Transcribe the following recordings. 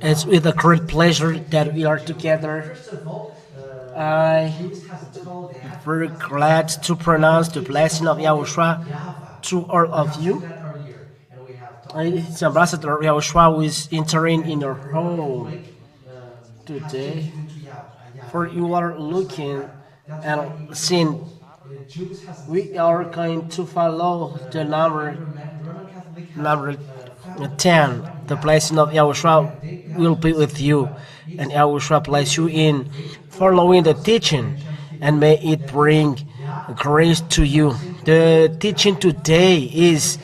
It's with a great pleasure that we are together. I'm very glad to pronounce the blessing of Yahushua to all of you. It's Ambassador Yahushua who is entering in your home today. For you are looking and seeing, we are going to follow the number 10. The blessing of Yahushua will be with you, and Yahushua bless you in following the teaching, and may it bring grace to you. The teaching today is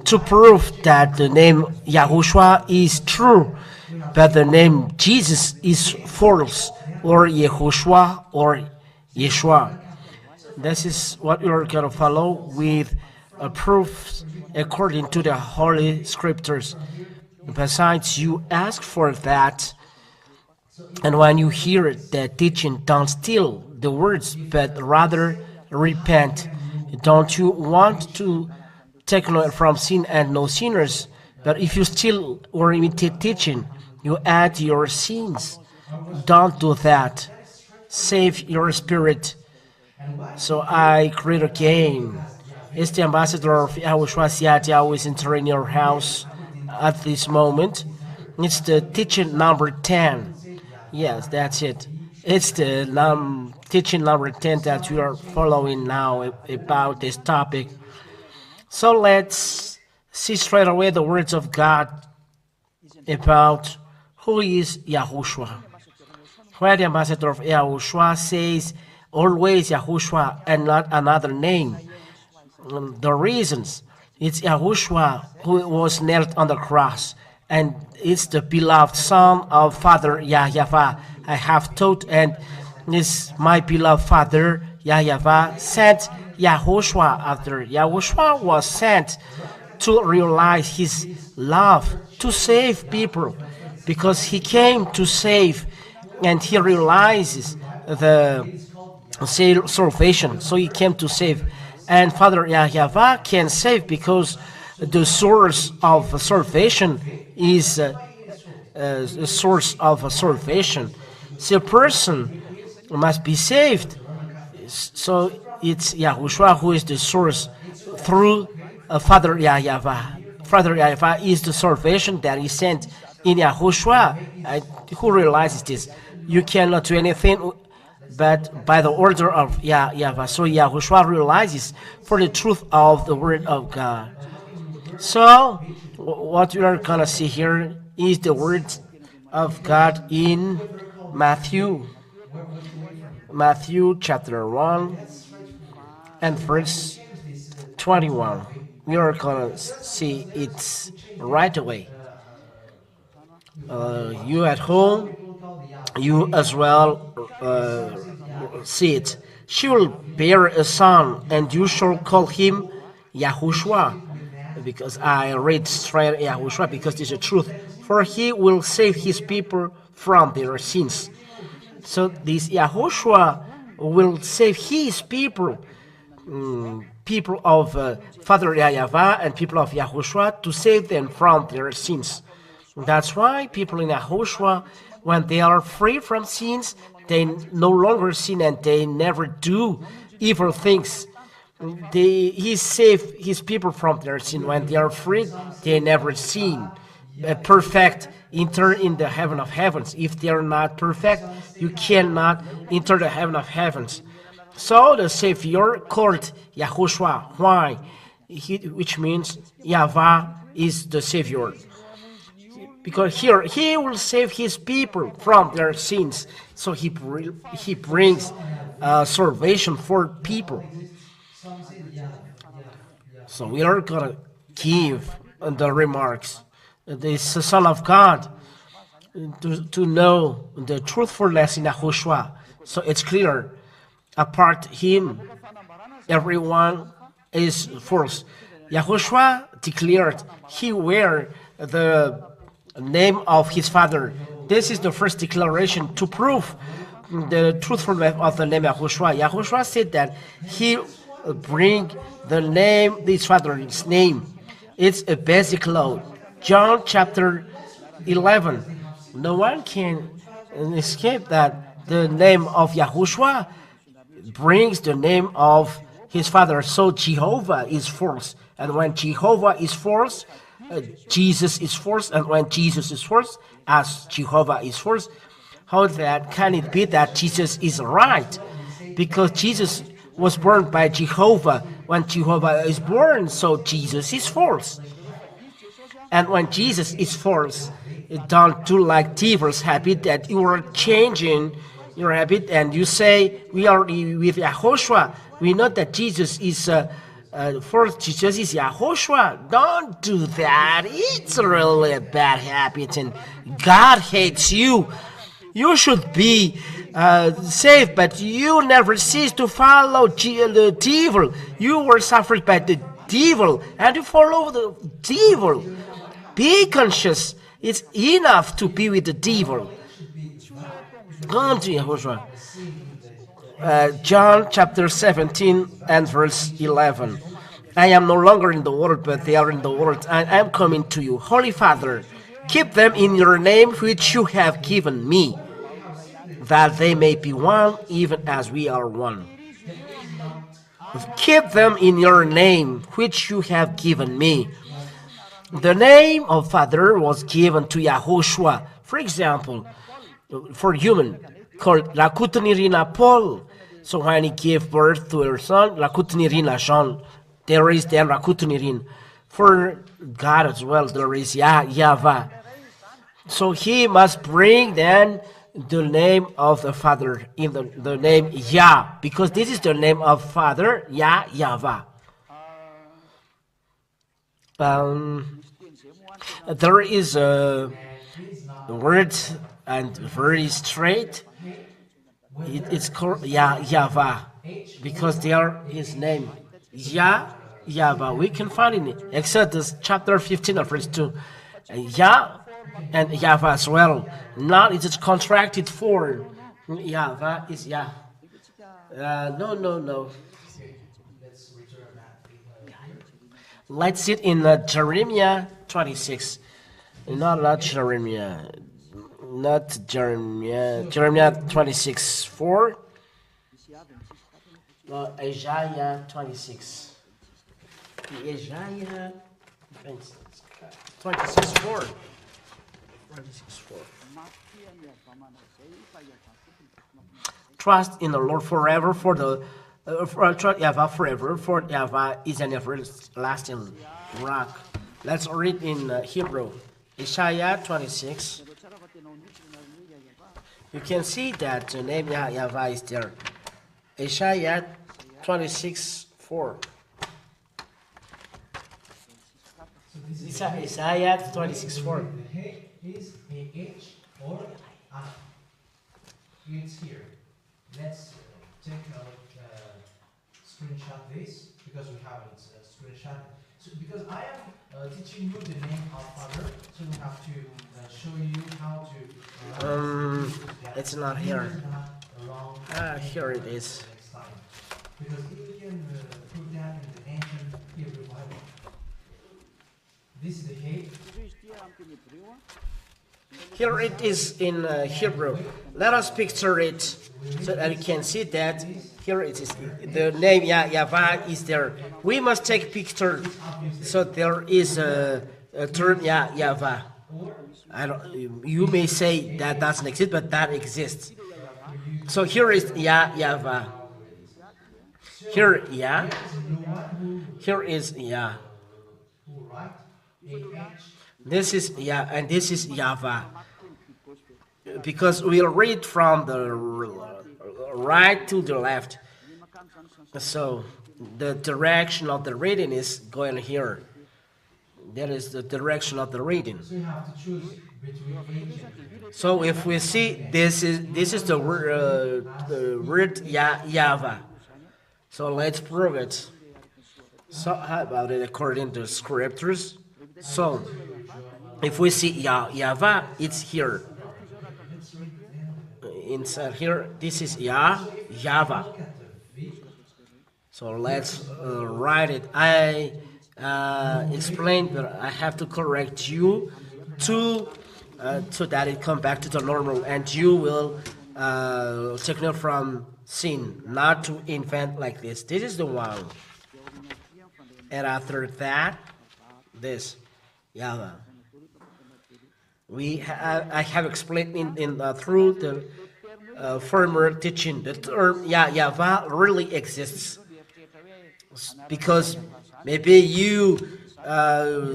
to prove that the name Yahushua is true, but the name Jesus is false, or Yahushua or Yeshua. This is what we are going to follow with proofs according to the Holy Scriptures. Besides, you ask for that, and when you hear the teaching, don't steal the words, but rather repent. Don't you want to take note from sin and no sinners? But if you steal or imitate teaching, you add your sins. Don't do that. Save your spirit. So I create again. It's the ambassador of Yahushua who is entering your house at this moment. It's the teaching number 10. Yes, that's it. It's the teaching number 10 that we are following now about this topic. So let's see straight away the words of God about who is Yahushua. Where the ambassador of Yahushua says always Yahushua and not another name. The reasons, it's Yahushua who was nailed on the cross, and it's the beloved Son of Father Yahyavah. I have taught, and this my beloved Father Yahyavah sent Yahushua after Yahushua was sent to realize his love to save people, because he came to save, and he realizes the salvation, so he came to save. And Father Yahyavah can save because the source of salvation is the source of salvation. So a person must be saved. So it's Yahushua who is the source through Father Yahyavah. Father Yahyavah is the salvation that is sent in Yahushua. Who realizes this? You cannot do anything but by the order of Yahushua. So Yahushua realizes for the truth of the Word of God. So what we are going to see here is the words of God in Matthew chapter 1 and verse 21. We are going to see it right away. You at home, you as well see it. She will bear a son, and you shall call him Yahushua, because I read straight Yahushua, because this is the truth. For he will save his people from their sins. So this Yahushua will save his people, people of Father Yahyavah and people of Yahushua, to save them from their sins. That's why people in Yahushua, when they are free from sins, they no longer sin and they never do evil things. He saved his people from their sin. When they are free, they never sin. Perfect enter in the heaven of heavens. If they are not perfect, you cannot enter the heaven of heavens. So the Savior called Yahushua. Why? Which means Yahweh is the Savior. Because here he will save his people from their sins. So he brings salvation for people. So we are going to give the remarks. The Son of God to know the truthfulness in Yahushua. So it's clear. Apart him, everyone is false. Yahushua declared he wear the name of his father. This is the first declaration to prove the truthfulness of the name Yahushua. Yahushua said that he bring the name, his father's name. It's a basic law. John chapter 11. No one can escape that the name of Yahushua brings the name of his father. So Jehovah is first. And when Jehovah is first, Jesus is first. And when Jesus is first, as Jehovah is first, how that can it be that Jesus is right? Because Jesus was born by Jehovah. When Jehovah is born, so Jesus is first. And when Jesus is first, don't do like Tiver's habit that you are changing your habit and you say, we are with Yahushua. We know that Jesus is first, Jesus is Yahushua. Don't do that. It's really a bad habit and God hates you. You should be saved, but you never cease to follow the devil. You were suffered by the devil and you follow the devil. Be conscious. It's enough to be with the devil. Come to Yahushua. John chapter 17 and verse 11. I am no longer in the world, but they are in the world, and I am coming to you. Holy Father, keep them in your name which you have given me, that they may be one, even as we are one. Keep them in your name which you have given me. The name of Father was given to Yahushua. For example, for human, called Lakutni Rina Paul. So when he gave birth to her son, Lakutni Rina Jean, there is then Lakutni Rin. For God as well, there is Yahweh. So he must bring then the name of the Father in the name Yah, because this is the name of Father, Yahweh. There is a word and very straight. It's called Yahweh because they are his name. Yahweh. We can find in Exodus chapter 15 verse 2. Yah and Yahweh as well. Not it's a contracted form. Yahweh is Yah. No. Let's see it in Jeremiah 26. Not Jeremiah. Not Jeremiah. Jeremiah 26, 4. Isaiah 26. Isaiah 26, 4. 26, 4. Trust in the Lord forever, for the Yahweh forever, for Yahweh is an everlasting rock. Let's read in Hebrew. Isaiah 26. You can see that the name Yahweh is there. Isaiah 26, 4. Isaiah 26, 4. Is a H or I? It's here. Let's take a screenshot this because we haven't screenshot. So because I am teaching you the name of Father, so we have to show you how to. It's not here. Here it is. Next time. Because if we can put that in the ancient Hebrew Bible. This is the H. Here it is in Hebrew. Let us picture it so that you can see that here it is. The name Yahweh is there. We must take picture so there is a term Yahweh. You may say that doesn't exist, but that exists. So here is Yahweh. Here Yah. Here is Yah. This is Yah, and this is Yahweh. Because we'll read from the right to the left. So the direction of the reading is going here. That is the direction of the reading. So you have to choose between H and B. So if we see this is the word Yahweh. So let's prove it. So how about it according to scriptures? So if we see Yahweh, it's here. Inside here, this is Yahweh. So let's write it. I explained that I have to correct you to so that it come back to the normal, and you will take note from sin, not to invent like this. This is the one. And after that, this, Yahweh. I have explained through the former teaching, the term Yahweh really exists, because maybe you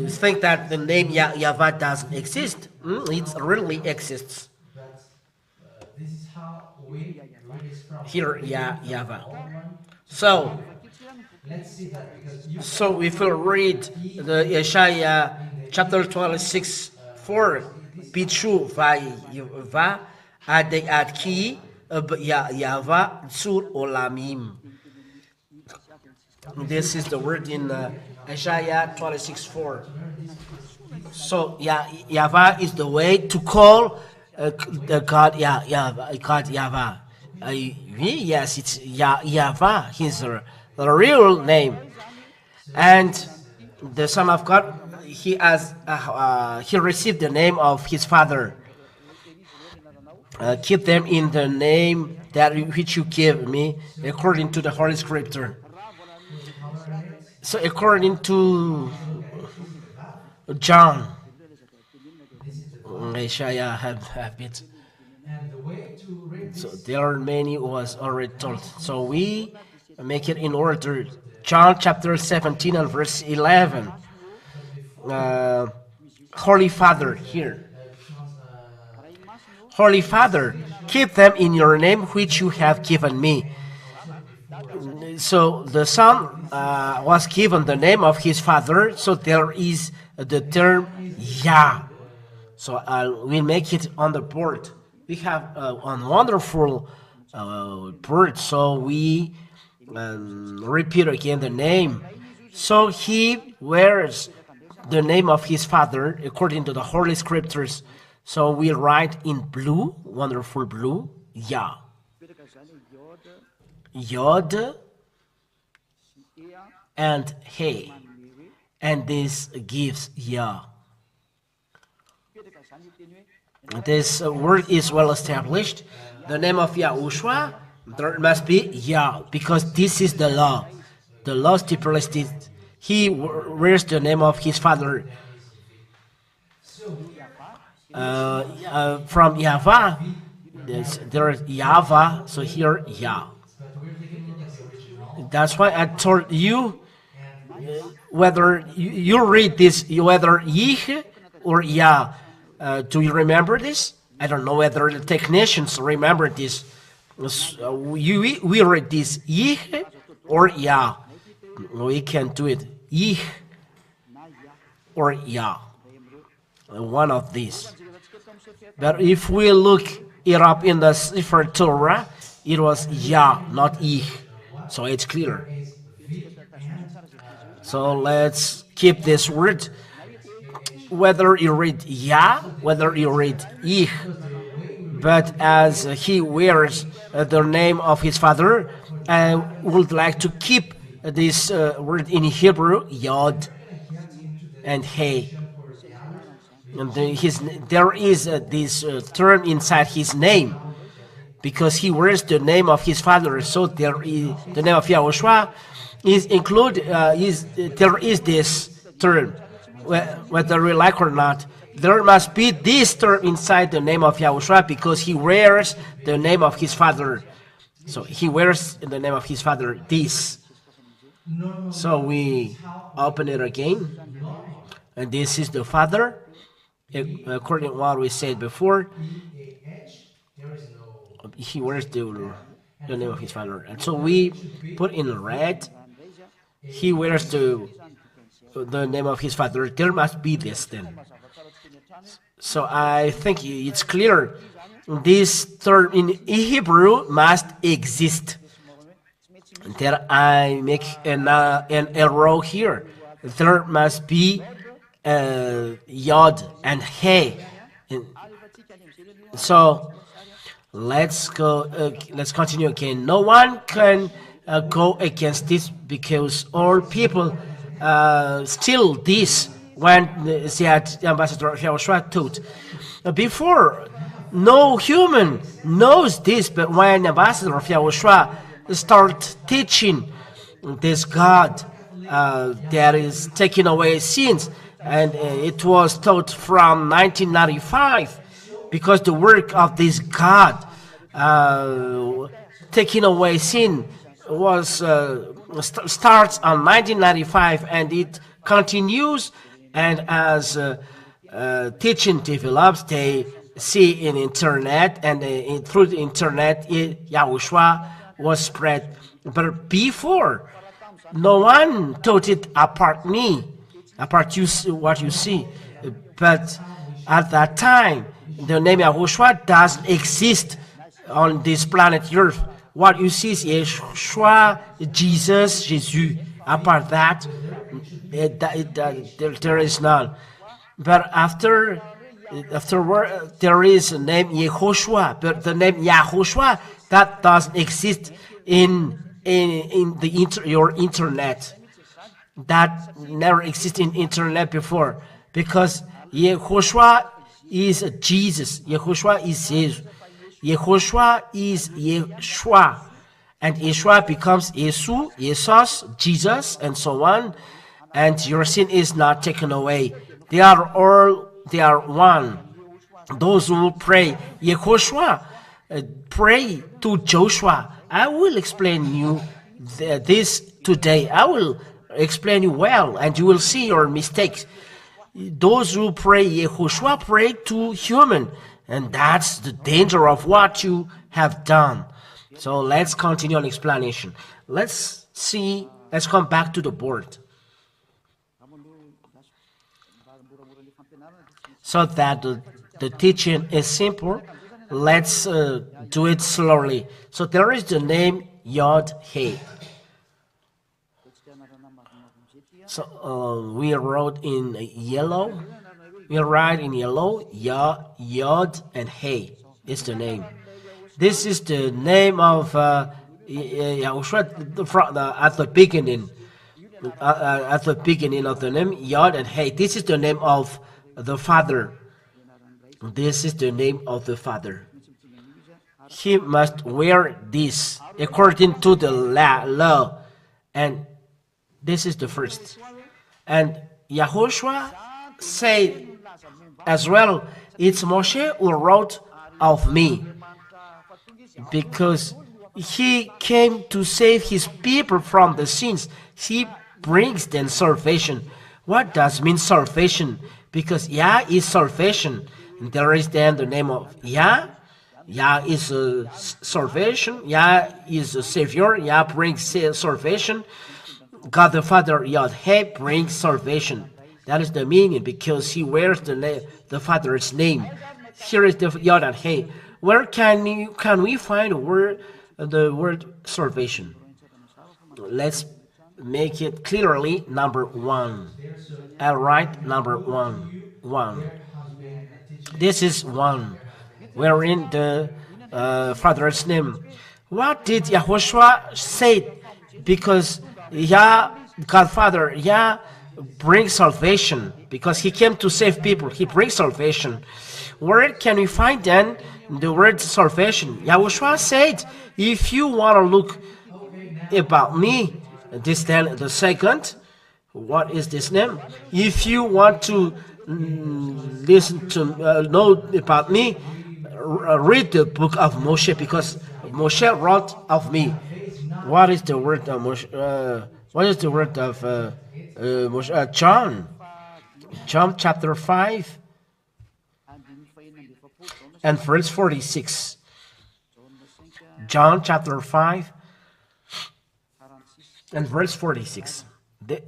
think that the name Yahweh doesn't exist. It really exists. But this is how we read it from Here, Yahweh. So, let's see that, because you so if we read the Isaiah chapter 26, 4, Pichu va adek adki Yahweh sur olamim. This is the word in Isaiah 26, 4. So Yahweh is the way to call the God Yahweh. Yes, it's Yahweh. His the real name. And the Son of God, he received the name of his Father. Keep them in the name that which you give me, according to the Holy Scripture. So according to John, Isaiah have it. So there are many was already told. So we make it in order. John chapter 17 and verse 11. Holy Father here. Holy Father, keep them in your name which you have given me. So the Son was given the name of his Father, so there is the term Yah. So we'll make it on the board. We have a wonderful board, so we repeat again the name. So he wears the name of his Father according to the Holy Scriptures. So we write in blue, wonderful blue, Yah. Yod and He, and this gives Yah. This word is well established. The name of Yahushua, there must be Yah, because this is the law. The law stipulates this. He wears the name of his Father. From Yahweh, there is Yahweh, so here Yah. That's why I told you whether you read this, whether Yih or Yah. Do you remember this? I don't know whether the technicians remember this. We read this Yih or Yah. We can do it Yih or Yah. One of these. But if we look it up in the Sefer Torah, it was Yah, not Yih. So it's clear. So let's keep this word. Whether you read Yah, whether you read Yih, but as he wears the name of his Father, I would like to keep this word in Hebrew, Yod and He. And there is this term inside his name, because he wears the name of his Father. So there is the name of Yahushua is included. There is this term, whether we like or not. There must be this term inside the name of Yahushua, because he wears the name of his Father. So he wears in the name of his Father this. So we open it again, and this is the Father. According to what we said before, he wears the name of his Father. And so we put in red, he wears the name of his Father. There must be this then. So I think it's clear. This term in Hebrew must exist. There I make an arrow here. There must be Yod and He. So let's go. Let's continue again. No one can go against this, because all people steal this when the ambassador of Yahushua taught. Before, no human knows this, but when the ambassador of Yahushua start teaching this God that is taking away sins, and it was taught from 1995, because the work of this God taking away sin was starts on 1995, and it continues, and as teaching develops, they see in internet, and through the internet, Yahushua was spread. But before, no one taught it apart what you see. But at that time, the name Yahushua doesn't exist on this planet Earth. What you see is Yeshua, Jesus. Apart that, there is none. But afterward, there is a name Yehoshua, but the name Yahushua that doesn't exist in your internet. That never existed in internet before, because Yehoshua is Jesus. Yehoshua is Jesus. Yehoshua is Yeshua, and Yeshua becomes Yesu, Jesus, Jesus, and so on. And your sin is not taken away. They are one. Those who pray Yehoshua, pray to Joshua. I will explain you this today. I will explain you well, and you will see your mistakes. Those who pray Yahushua pray to human, and that's the danger of what you have done. So let's continue on explanation. Let's come back to the board, so that the teaching is simple. Let's do it slowly. So there is the name Yod-He. So we wrote in yellow. We write in yellow. Yod and He is the name. This is the name of Yahushua at the beginning. At the beginning of the name Yod and He. This is the name of the Father. This is the name of the Father. He must wear this according to the law, and this is the first. And Yahushua said as well, it's Moshe who wrote of me, because he came to save his people from the sins. He brings them salvation. What does mean salvation? Because Yah is salvation. There is then the name of Yah. Yah is salvation. Yah is a savior. Yah brings salvation. God the Father, Yod-He, brings salvation. That is the meaning, because he wears the Father's name. Here is the Yod-He. Where can we find the word salvation? Let's make it clearly. Number one. All right, number one. This is one. Wherein the Father's name. What did Yahushua say? Because Yah, God Father, Yah brings salvation, because he came to save people. He brings salvation. Where can we find then the word salvation? Yahushua said, if you want to look about me, this then the second. What is this name? If you want to listen to know about me, read the book of Moshe, because Moshe wrote of me. What is the word of Moshe? What is the word of Moshe? John chapter 5 and verse 46. John chapter 5 and verse 46.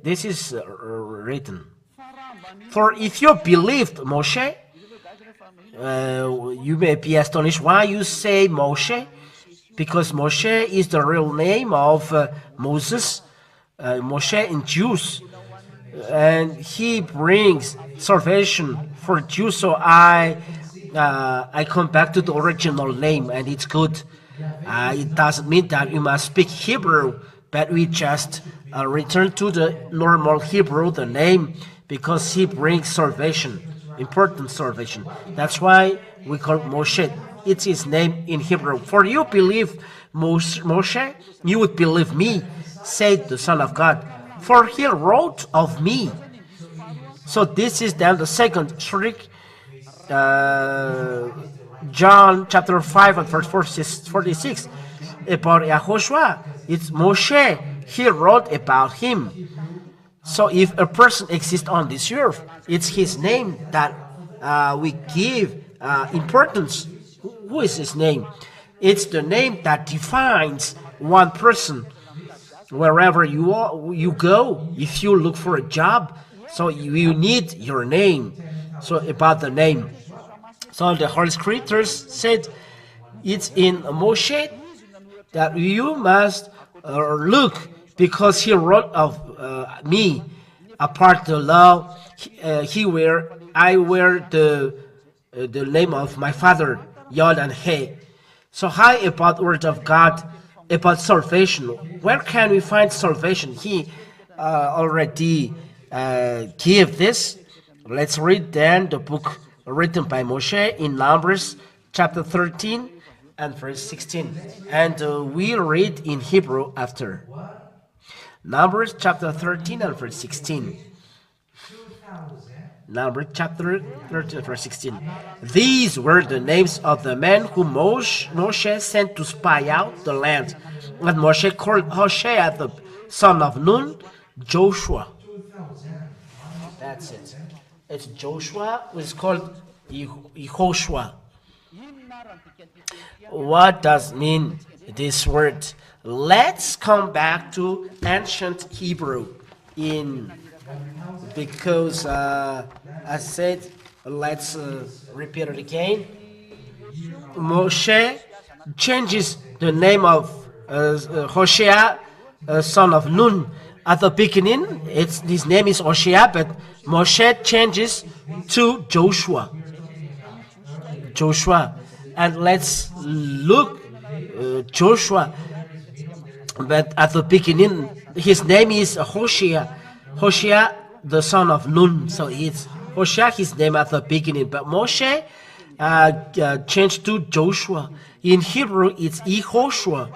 This is written. For if you believed Moshe, you may be astonished why you say Moshe, because Moshe is the real name of Moses, Moshe in Jews, and he brings salvation for Jews. So I come back to the original name, and it's good. It doesn't mean that you must speak Hebrew, but we just return to the normal Hebrew, the name, because he brings salvation, important salvation. That's why we call Moshe. It's his name in Hebrew. For you believe Moshe, you would believe me, said the Son of God, for he wrote of me. So this is then the second trick. John chapter 5 and verse 46 about Yahushua. It's Moshe. He wrote about him. So if a person exists on this earth, it's his name that we give importance. Who is his name? It's the name that defines one person. Wherever you go, if you look for a job, so you need your name. So about the name. So the Holy Scriptures said it's in Moshe that you must look, because he wrote of me. Apart the law, I wear the name of my father, Yod and He. So how about the word of God, about salvation? Where can we find salvation? He already gave this. Let's read then the book written by Moshe in Numbers chapter 13 and verse 16. And we'll read in Hebrew after. Numbers chapter 13 and verse 16. Numbers chapter 13 and verse 16. These were the names of the men whom Moshe sent to spy out the land. And Moshe called Hoshea the son of Nun, Joshua. That's it. It's Joshua, which is called YAHOSHUA. What does mean this word? Let's come back to ancient Hebrew because I said, let's repeat it again. Moshe changes the name of Hoshea, son of Nun. At the beginning, his name is Hoshea, but Moshe changes to Joshua. And let's look Joshua. But at the beginning, his name is Hoshea, the son of Nun. So it's Hoshea, his name at the beginning. But Moshe changed to Joshua. In Hebrew, it's YAHOSHUA.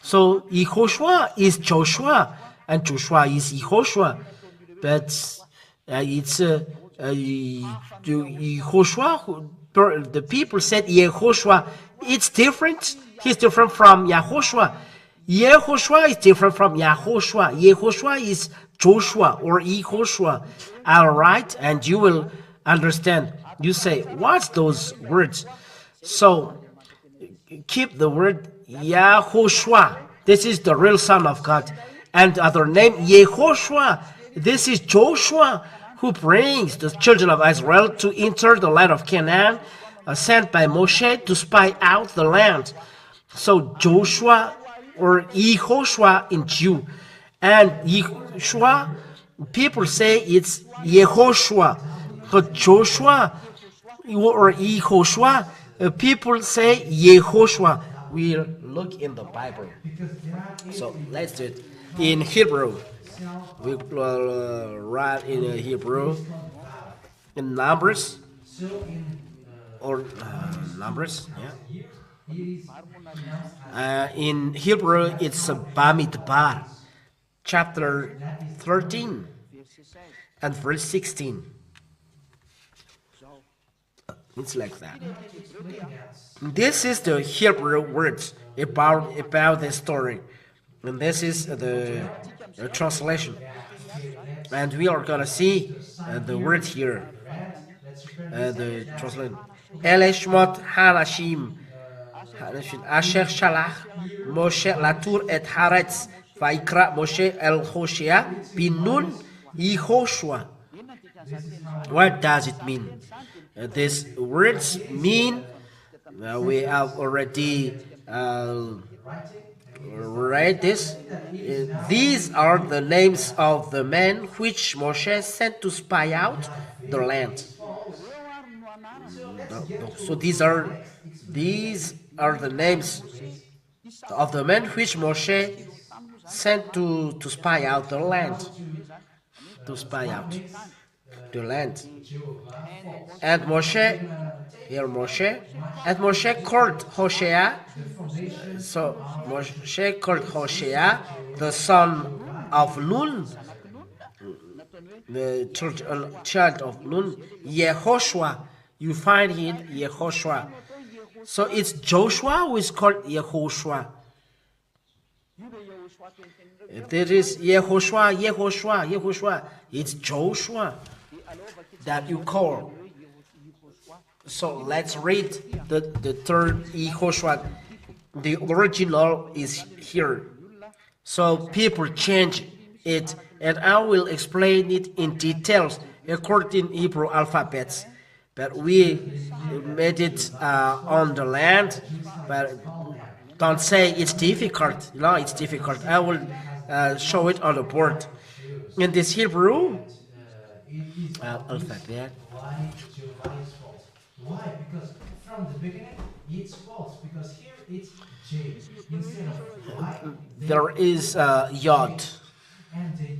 So YAHOSHUA is Joshua, and Joshua is YAHOSHUA. But it's YAHOSHUA. The people said YAHOSHUA. It's different. He's different from YAHOSHUA. YAHOSHUA is different from YAHOSHUA. YAHOSHUA is Joshua or YAHOSHUA. All right, and you will understand. You say, what's those words? So keep the word YAHOSHUA. This is the real Son of God. And other name YAHOSHUA. This is Joshua, who brings the children of Israel to enter the land of Canaan, sent by Moshe to spy out the land. So Joshua or YAHOSHUA in Jew. And Yeshua, people say it's YAHOSHUA. But Joshua or YAHOSHUA, people say YAHOSHUA. We'll look in the Bible. So let's do it in Hebrew. We write in Hebrew in Numbers or Numbers, yeah. In Hebrew, it's Bamidbar, chapter 13 and verse 16. It's like that. This is the Hebrew words about the story, and this is the translation. And we are gonna see the word here. The translation. Ele shmot harashim asher shalach Moshe latur et haaretz vayikra Moshe el Hoshea bin Nun YAHOSHUA. What does it mean? These words mean, we have already read this. These are the names of the men which Moshe sent to spy out the land. So these are the names of the men which Moshe sent to spy out the land. To spy out. the land. Jehovah false. And Moshe, and Moshe called Hoshea. So Moshe called Hoshea, the son of Nun, the child of Nun, Yahushua. You find it, Yahushua. So it's Joshua who is called Yahushua. There is Yahushua. It's Joshua that you call. So let's read the third Yahushua. The original is here. So people change it, and I will explain it in details according to Hebrew alphabets. But we made it on the land, but don't say it's difficult. No, it's difficult. I will show it on the board. In this Hebrew alphabet. Why Jehovah is false? Why? Because from the beginning it's false. Because here it's J instead of Y. There is Yod. And the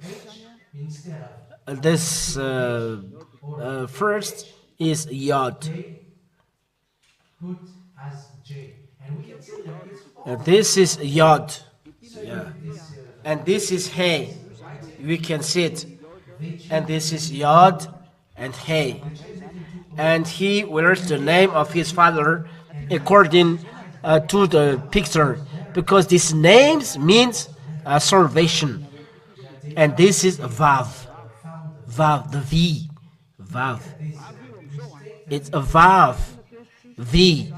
H instead of This first is Yod. They put as J. And we can see that it's false. This is Yod. Yeah. And this is Hey. We can see it. And this is Yod and Hey. And he wears the name of his father according to the picture, because these names means salvation. And this is Vav. Vav, the V. Vav. It's a Vav. V.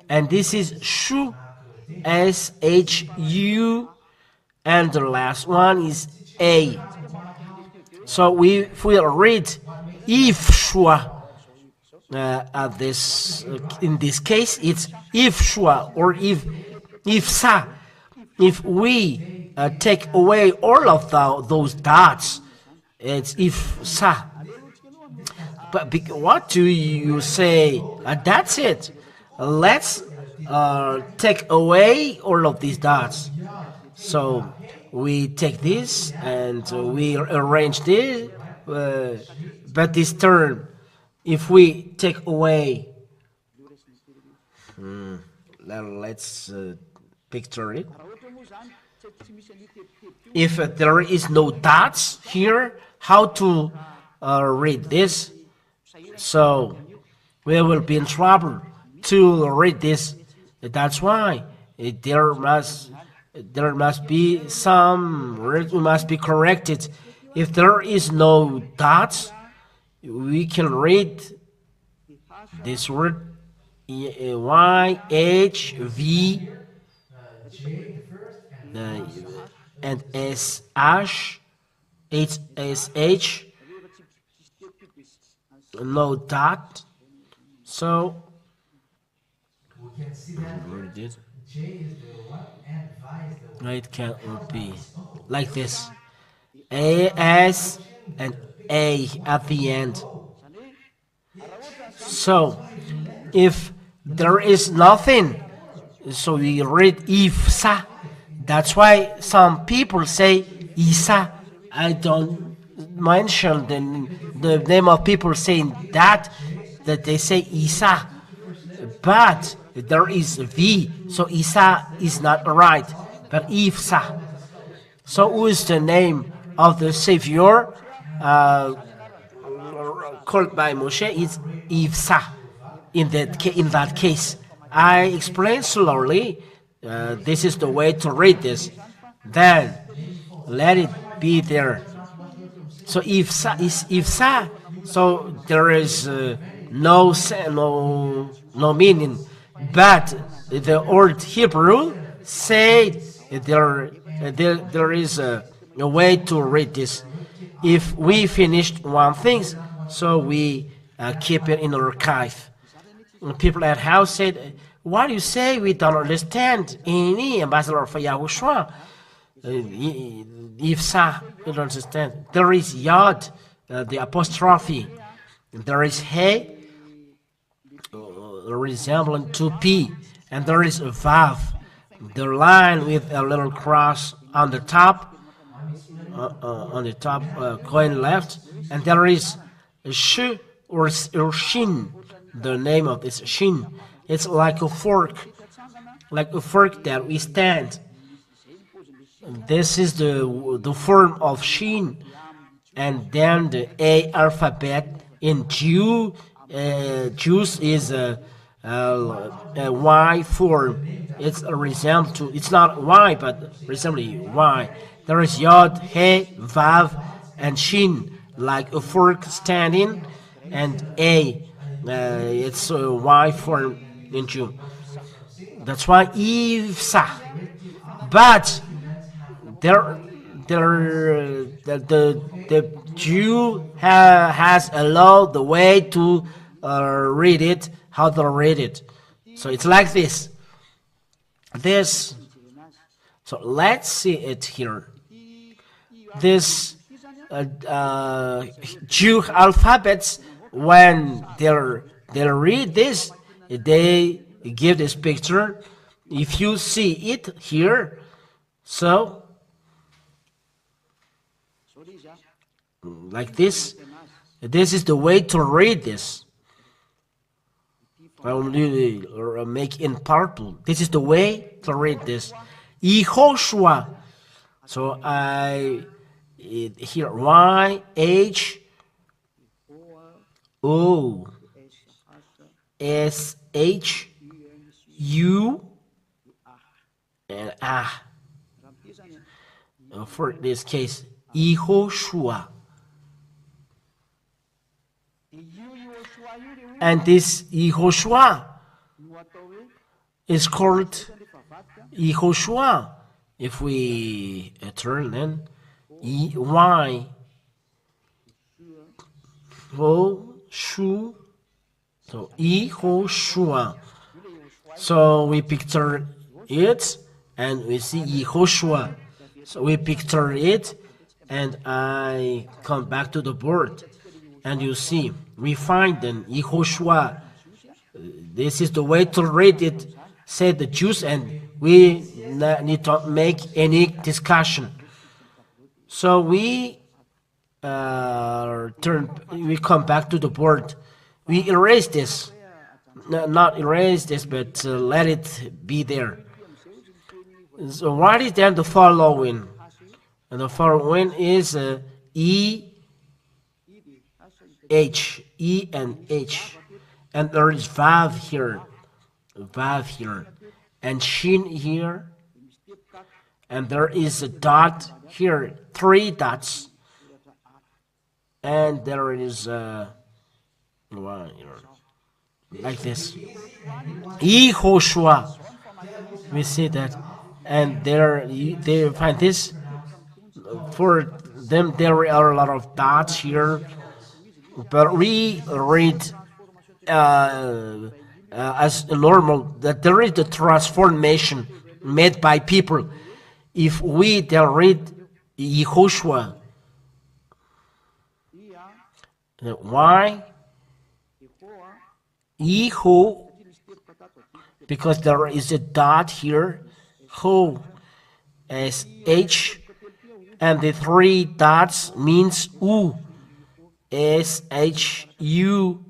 And this is Shu. S-H-U. And the last one is A. So if we read YAHOSHUA, in this case, it's YAHOSHUA or YAHSA. If we take away all of those dots, it's YAHSA. But what do you say? That's it. Let's take away all of these dots. So we take this and we arrange this, but this term, if we take away, let's picture it. If there is no dots here, how to read this? So we will be in trouble to read this. That's why there must be some words we must be corrected. If there is no dots, we can read this word YHV and SH, HSH, no dot. So we can see that read it. J is the one and Y is the one. It can't be like this. AS and A at the end. So if there is nothing, so we read IFSA. That's why some people say Isa. I don't mention the name of people saying that they say Isa. But there is V, so Isa is not right, but Ifsa. So who is the name of the Savior called by Moshe? It's Ifsa. In that case, I explain slowly. This is the way to read this. Then let it be there. So Ifsa is Ifsa. So there is no meaning. But the old Hebrew say there is a way to read this. If we finished one thing, so we keep it in archive. People at house said, "What do you say? We don't understand." Any ambassador for Yahushua, Ifsa, you don't understand. There is Yod, the apostrophe. There is He, resembling to P, and there is a Vav, the line with a little cross on the top. on the top, going left, and there is sh or shin. The name of this shin. It's like a fork that we stand. This is the form of shin, and then the A alphabet in Jews is a Y form. It's a resemble to. It's not Y, but resembling Y. There is Yod, He, Vav, and Shin, like a fork standing, and A. It's a Y form in Jew. That's why Ivsa. But the Jew has allowed the way to read it, how to read it. So it's like this. So let's see it here. This Jew alphabets, when they read this, they give this picture. If you see it here, so like this is the way to read this. I will make in purple. This is the way to read this. YAHOSHUA. So I here YAHOSHU and for this case, YAHOSHUA. And this YAHOSHUA is called YAHOSHUA. If we turn then, YAHOSHUA. So YAHOSHUA. So we picture it and we see YAHOSHUA. So we picture it and I come back to the board and you see we find then YAHOSHUA. This is the way to read it, said the Jews, and we need to make any discussion. So we come back to the board. We erase this, not erase this, but let it be there. So what is then the following? And the following is E and H, and there is Vav here, and Shin here, and there is a dot here, 3 dots, and there is one here, like this. YAHOSHUA. We see that, and they find this. For them, there are a lot of dots here, but we read as normal that there is the transformation made by people. If we then read YAHOSHUA, why? Yeho, because there is a dot here, Ho as H, and the 3 dots means U, S H U.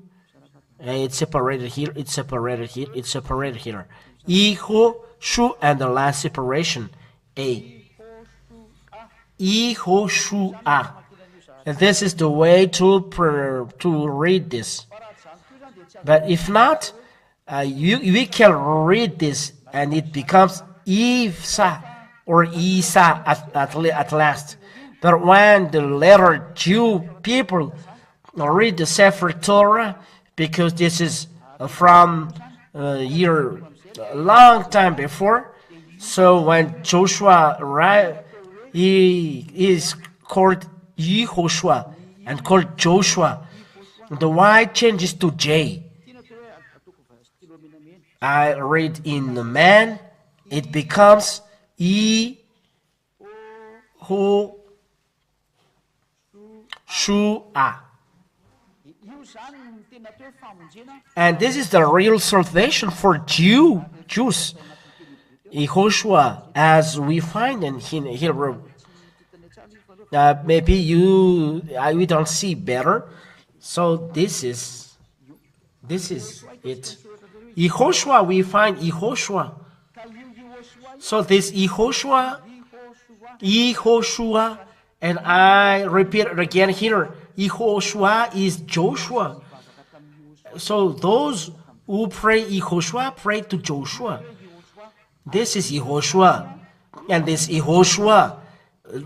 It's separated here, it's separated here, it's separated here. YAHOSHU, and the last separation, A. YAHOSHUA. And this is the way to read this. But if not, we can read this and it becomes Ivsa or Isa at last. But when the later Jew people read the Sefer Torah, because this is from a long time before, so when Joshua arrived, he is called YAHOSHUA and called Joshua. The Y changes to J. I read in the man, it becomes YAHOSHUA. And this is the real salvation for Jews. YAHOSHUA, as we find in Hebrew. Maybe we don't see better. So this is it. YAHOSHUA, we find YAHOSHUA. So this YAHOSHUA, and I repeat it again here. YAHOSHUA is Joshua. So those who pray YAHOSHUA pray to Joshua. This is YAHOSHUA, and this YAHOSHUA.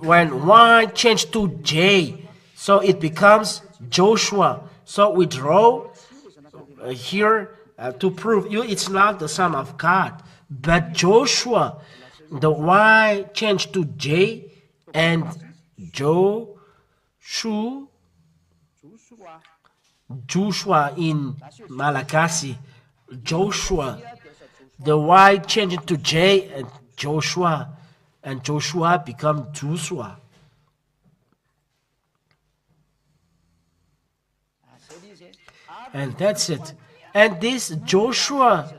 When Y change to J, so it becomes Joshua. So we draw here to prove you it's not the Son of God, but Joshua. The Y changed to J, and Joshua in Malagasy. Joshua. The Y changed to J, and Joshua. And Joshua become Joshua. And that's it. And this Joshua,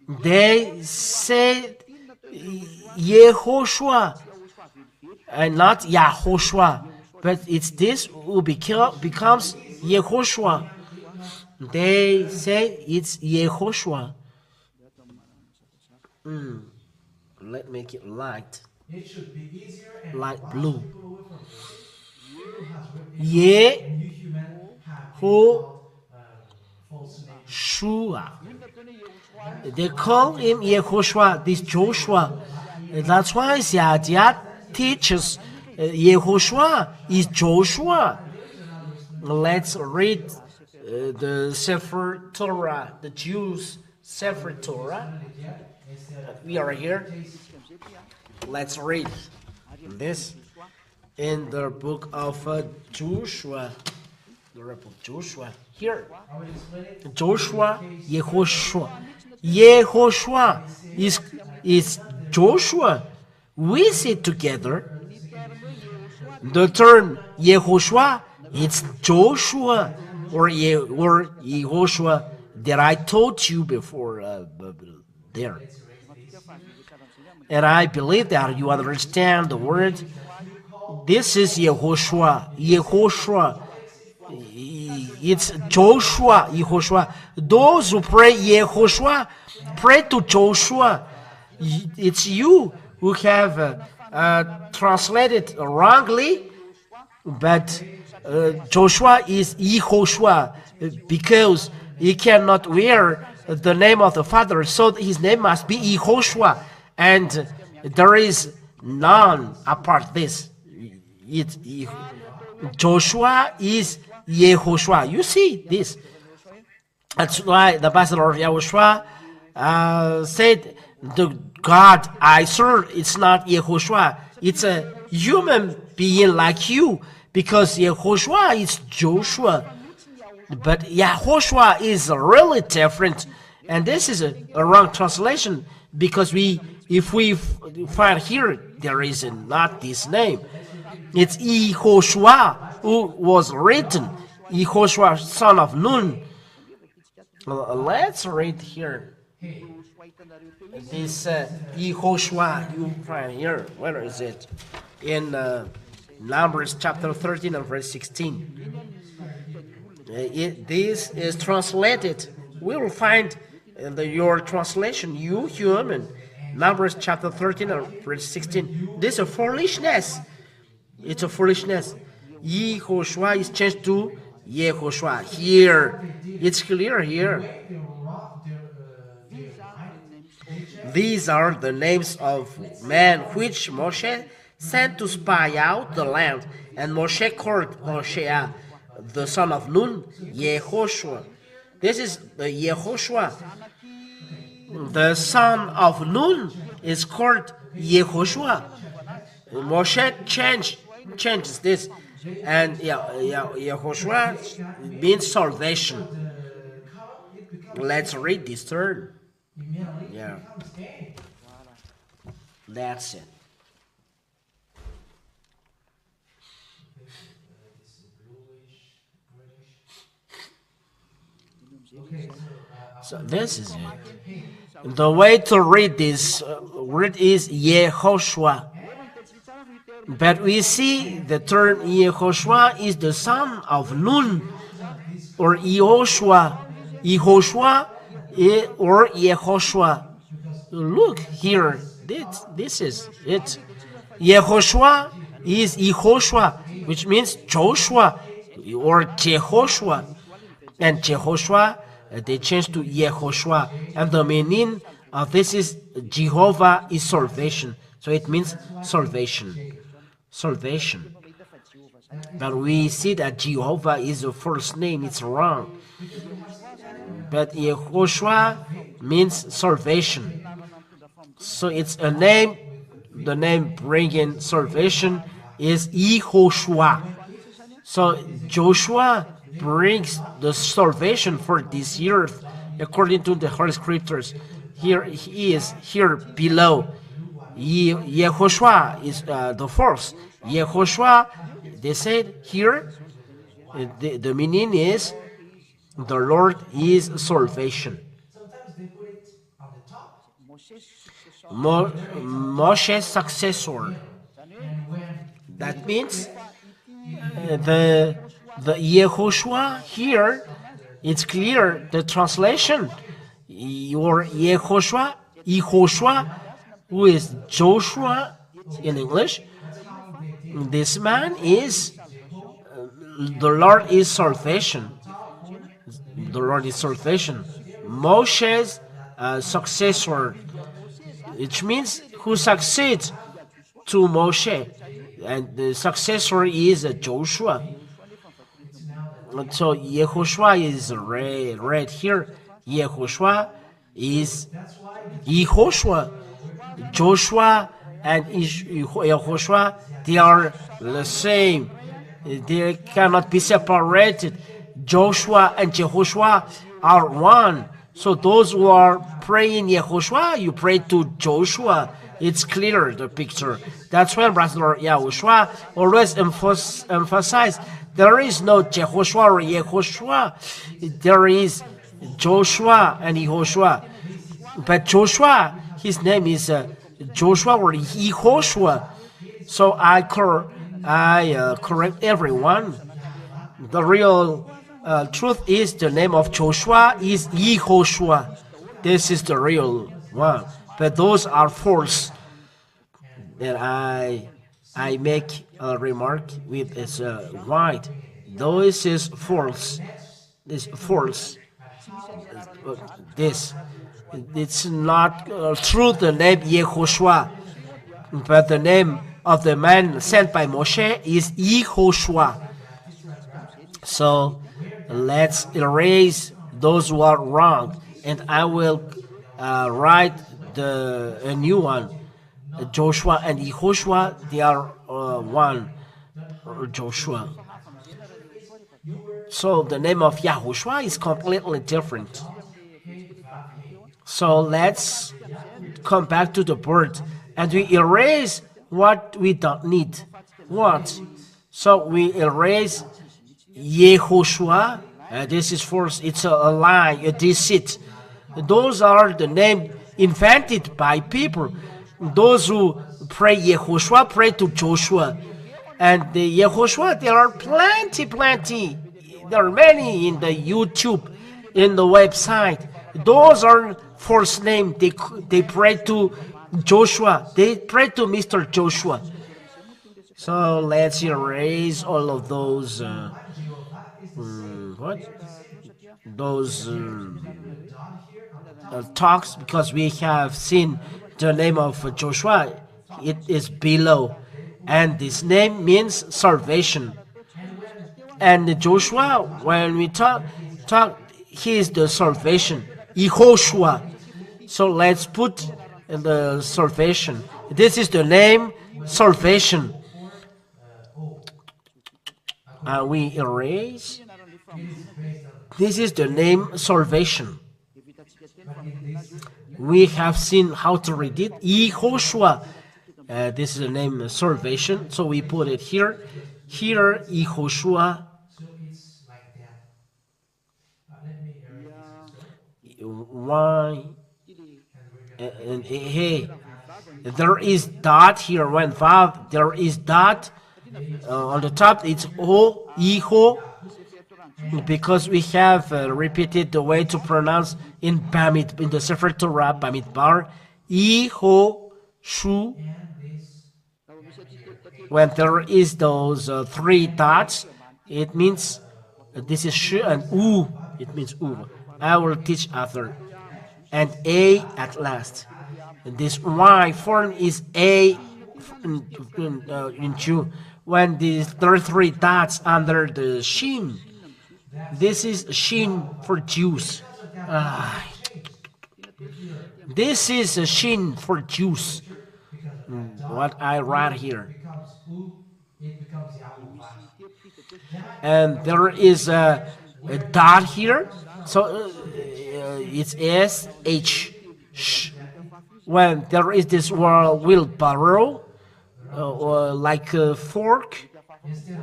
they say YAHOSHUA and not YAHOSHUA, but it's this who becomes YAHOSHUA. They say it's YAHOSHUA. Let's make it light. It should be easier and Light blue. YAHOSHUA. They call him YAHOSHUA, this Joshua. That's why Ziadia teaches YAHOSHUA is Joshua. Let's read the Sefer Torah, the Jews' Sefer Torah. We are here. Let's read this in the book of Joshua. The book of Joshua. Here, Joshua, YAHOSHUA. YAHOSHUA is Joshua. We see together the term YAHOSHUA. It's Joshua or YAHOSHUA that I told you before there. And I believe that you understand the word. This is YAHOSHUA. YAHOSHUA. It's Joshua, YAHOSHUA. Those who pray YAHOSHUA, pray to Joshua. It's you who have translated wrongly, but Joshua is YAHOSHUA because he cannot wear the name of the Father, so his name must be YAHOSHUA, and there is none apart this. Joshua is YAHOSHUA. You see this. That's why the pastor of Yahushua said, the God I serve, it's not YAHOSHUA. It's a human being like you, because YAHOSHUA is Joshua. But YAHOSHUA is really different. And this is a wrong translation, because if we find here, there is not this name. It's YAHOSHUA who was written, YAHOSHUA, son of Nun. Let's read here. This YAHOSHUA you find here. Where is it? In Numbers chapter 13 and verse 16. This is translated. We will find your translation, you human. Numbers chapter 13 and verse 16. This is a foolishness. It's a foolishness. YAHOSHUA is changed to YAHOSHUA. Here, it's clear here. These are the names of men which Moshe sent to spy out the land. And Moshe called Moshe, the son of Nun, YAHOSHUA. This is the YAHOSHUA. The son of Nun is called YAHOSHUA. Moshe changes this, and YAHOSHUA means salvation. Let's read this term. Yeah, that's it. So this is it. The way to read this word is YAHOSHUA. But we see the term Yahushua is the son of Nun, or Yahushua, or Yahushua. Look here, this is it. Yahushua is Yahushua, which means Joshua or Jehoshua. And Jehoshua, they changed to Yahushua. And the meaning of this is Jehovah is salvation. So it means salvation. Salvation. But we see that Jehovah is the first name. It's wrong. But Yahushua means salvation. So it's a name. The name bringing salvation is Yahushua. So Joshua brings the salvation for this earth according to the Holy Scriptures. Here he is here below. Yahushua is the first. Yahushua, they said here, the meaning is the Lord is salvation. Moshe's successor. That means the Yahushua here, it's clear the translation. Your Yahushua, who is Joshua in English. This man is the Lord is salvation. The Lord is salvation. Moshe's successor, which means who succeeds to Moshe, and the successor is Joshua. And so Yahushua is read here. Yahushua is Yahushua. Joshua and Yahushua, they are the same. They cannot be separated. Joshua and Jehoshua are one. So those who are praying Yahushua, you pray to Joshua. It's clear, the picture. That's why Brother Yahushua always emphasize there is no Jehoshua or Yahushua. There is Joshua and Yahushua. But Joshua, his name is Joshua or Yahushua. So I correct everyone. The real truth is the name of Joshua is Yahushua. This is the real one. But those are false. And I make a remark with this white. This is false. This false. This. It's not true the name Yahushua. But the name of the man sent by Moshe is Yahushua. So let's erase those who are wrong, and I will write a new one. Joshua and Yahushua, they are one. Joshua. So the name of Yahushua is completely different. So let's come back to the bird, and we erase what we don't need. What? So we erase Yahushua. This is false. It's a lie, a deceit. Those are the names invented by people. Those who pray Yahushua pray to Joshua. And the Yahushua, there are plenty. There are many in the YouTube, in the website. Those are false names. They pray to Joshua. They pray to Mr. Joshua. So let's erase all of those talks, because we have seen the name of Joshua. It is below, and this name means salvation. And Joshua, when we talk, he is the salvation, Yahushua. So let's put the salvation. This is the name salvation. We erase. This is the name salvation. We have seen how to read it. Yahushua. This is the name salvation. So we put it here. Here, Yahushua. Why? And hey, there is dot here. When vav, there is dot on the top. It's O, Iho, because we have repeated the way to pronounce in Bamid, in the Sefer Torah, Bamidbar, YAHOSHUA. When there is those three dots, it means this is sh and u. It means u. I will teach after. And a at last. And this y form is a in Jew. When there are three dots under the shin, this is shin for Jews. This is a shin for Jews. What I write here. And there is a dot here, so it's S H. When there is this word wheelbarrow, like a fork,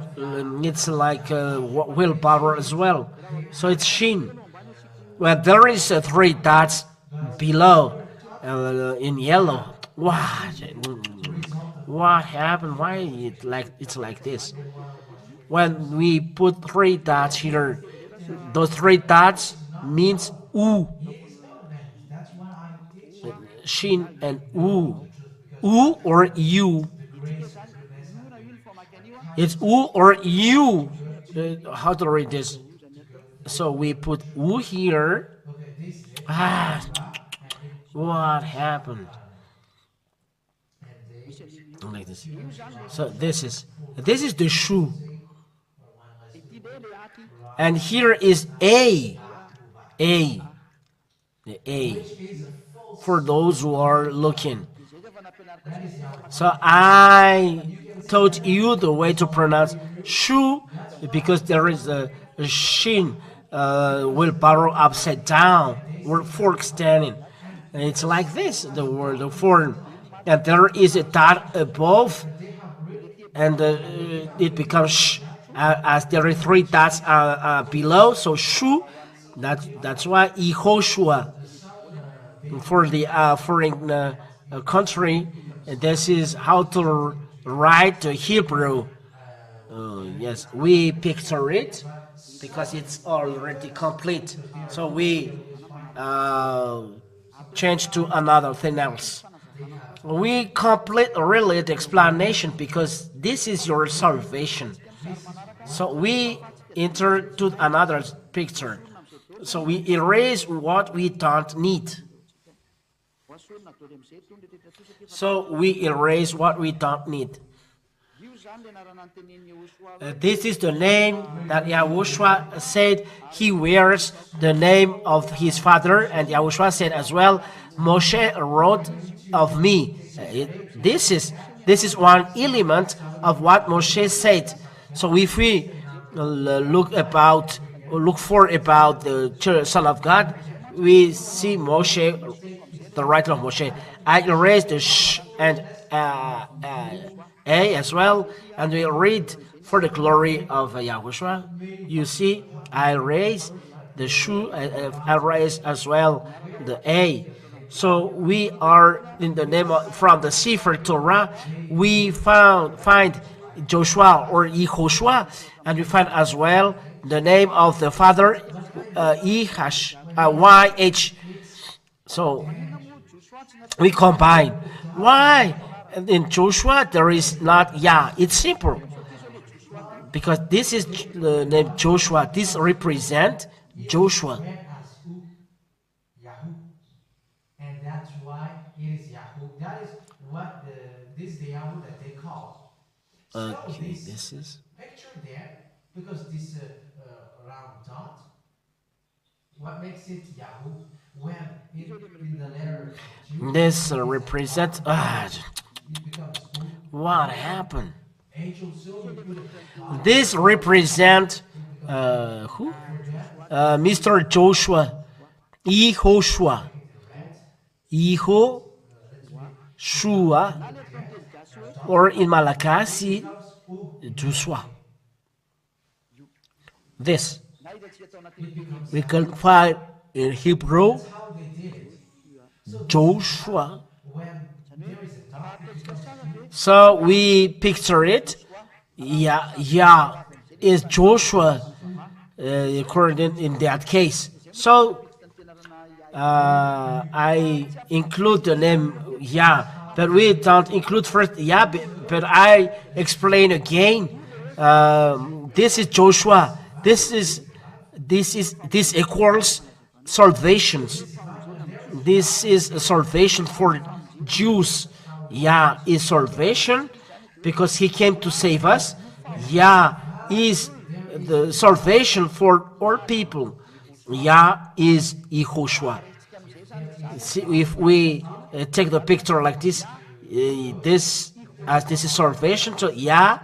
it's like a wheelbarrow as well. So it's shin. When there is three dots below in yellow, what happened? Why it's like this? When we put three dots here, those three dots means u, shin and u, or u. It's u or u. How to read this? So we put u here. What happened? Like this. So this is the shoe. And here is A, the A, for those who are looking. So I taught you the way to pronounce shoe, because there is a shin, wheelbarrow upside down, or fork standing. And it's like this, the word, the form. And there is a dot above, and it becomes sh. As there are three dots below, so shu. That's why YAHOSHUA for the foreign country. This is how to write the Hebrew. Yes, we picture it because it's already complete. So we change to another thing else. We complete really the explanation because this is your salvation. So we enter to another picture. So we erase what we don't need. So we erase what we don't need. This is the name that Yahushua said he wears the name of his father, and Yahushua said as well, Moshe wrote of me. This is one element of what Moshe said. So if we look for about the Son of God, we see Moshe, the writer of Moshe. I erased the sh and a as well, and we read for the glory of Yahushua. You see, I erase the shu, I erase as well the a. So we are in the name of, from the Sefer Torah, we find Joshua or YAHOSHUA, and we find as well the name of the father, YH. So we combine. Why? In Joshua there is not Yah. It's simple. Because this is the name Joshua. This represents Joshua. And that's why it is Yahoo. That is what this is the Yahoo that they call. Okay, this is Picture there, because this round dot, what makes it Yahoo? When in the letter G, this represents. it becomes What happened? angel silver. This represents who? Mr. Joshua, YAHOSHUA, YAHOSHUA, or in Malagasy, Joshua. This we can find in Hebrew, Joshua, So we picture it. Yah is Joshua according in that case. So I include the name Yah, but we don't include first Yah. But I explain again. This is Joshua. This equals salvations. This is a salvation for Jews. Yah is salvation because he came to save us. Yah is the salvation for all people. Yah is YAHOSHUA. See, if we take the picture like this, this is salvation. So Yah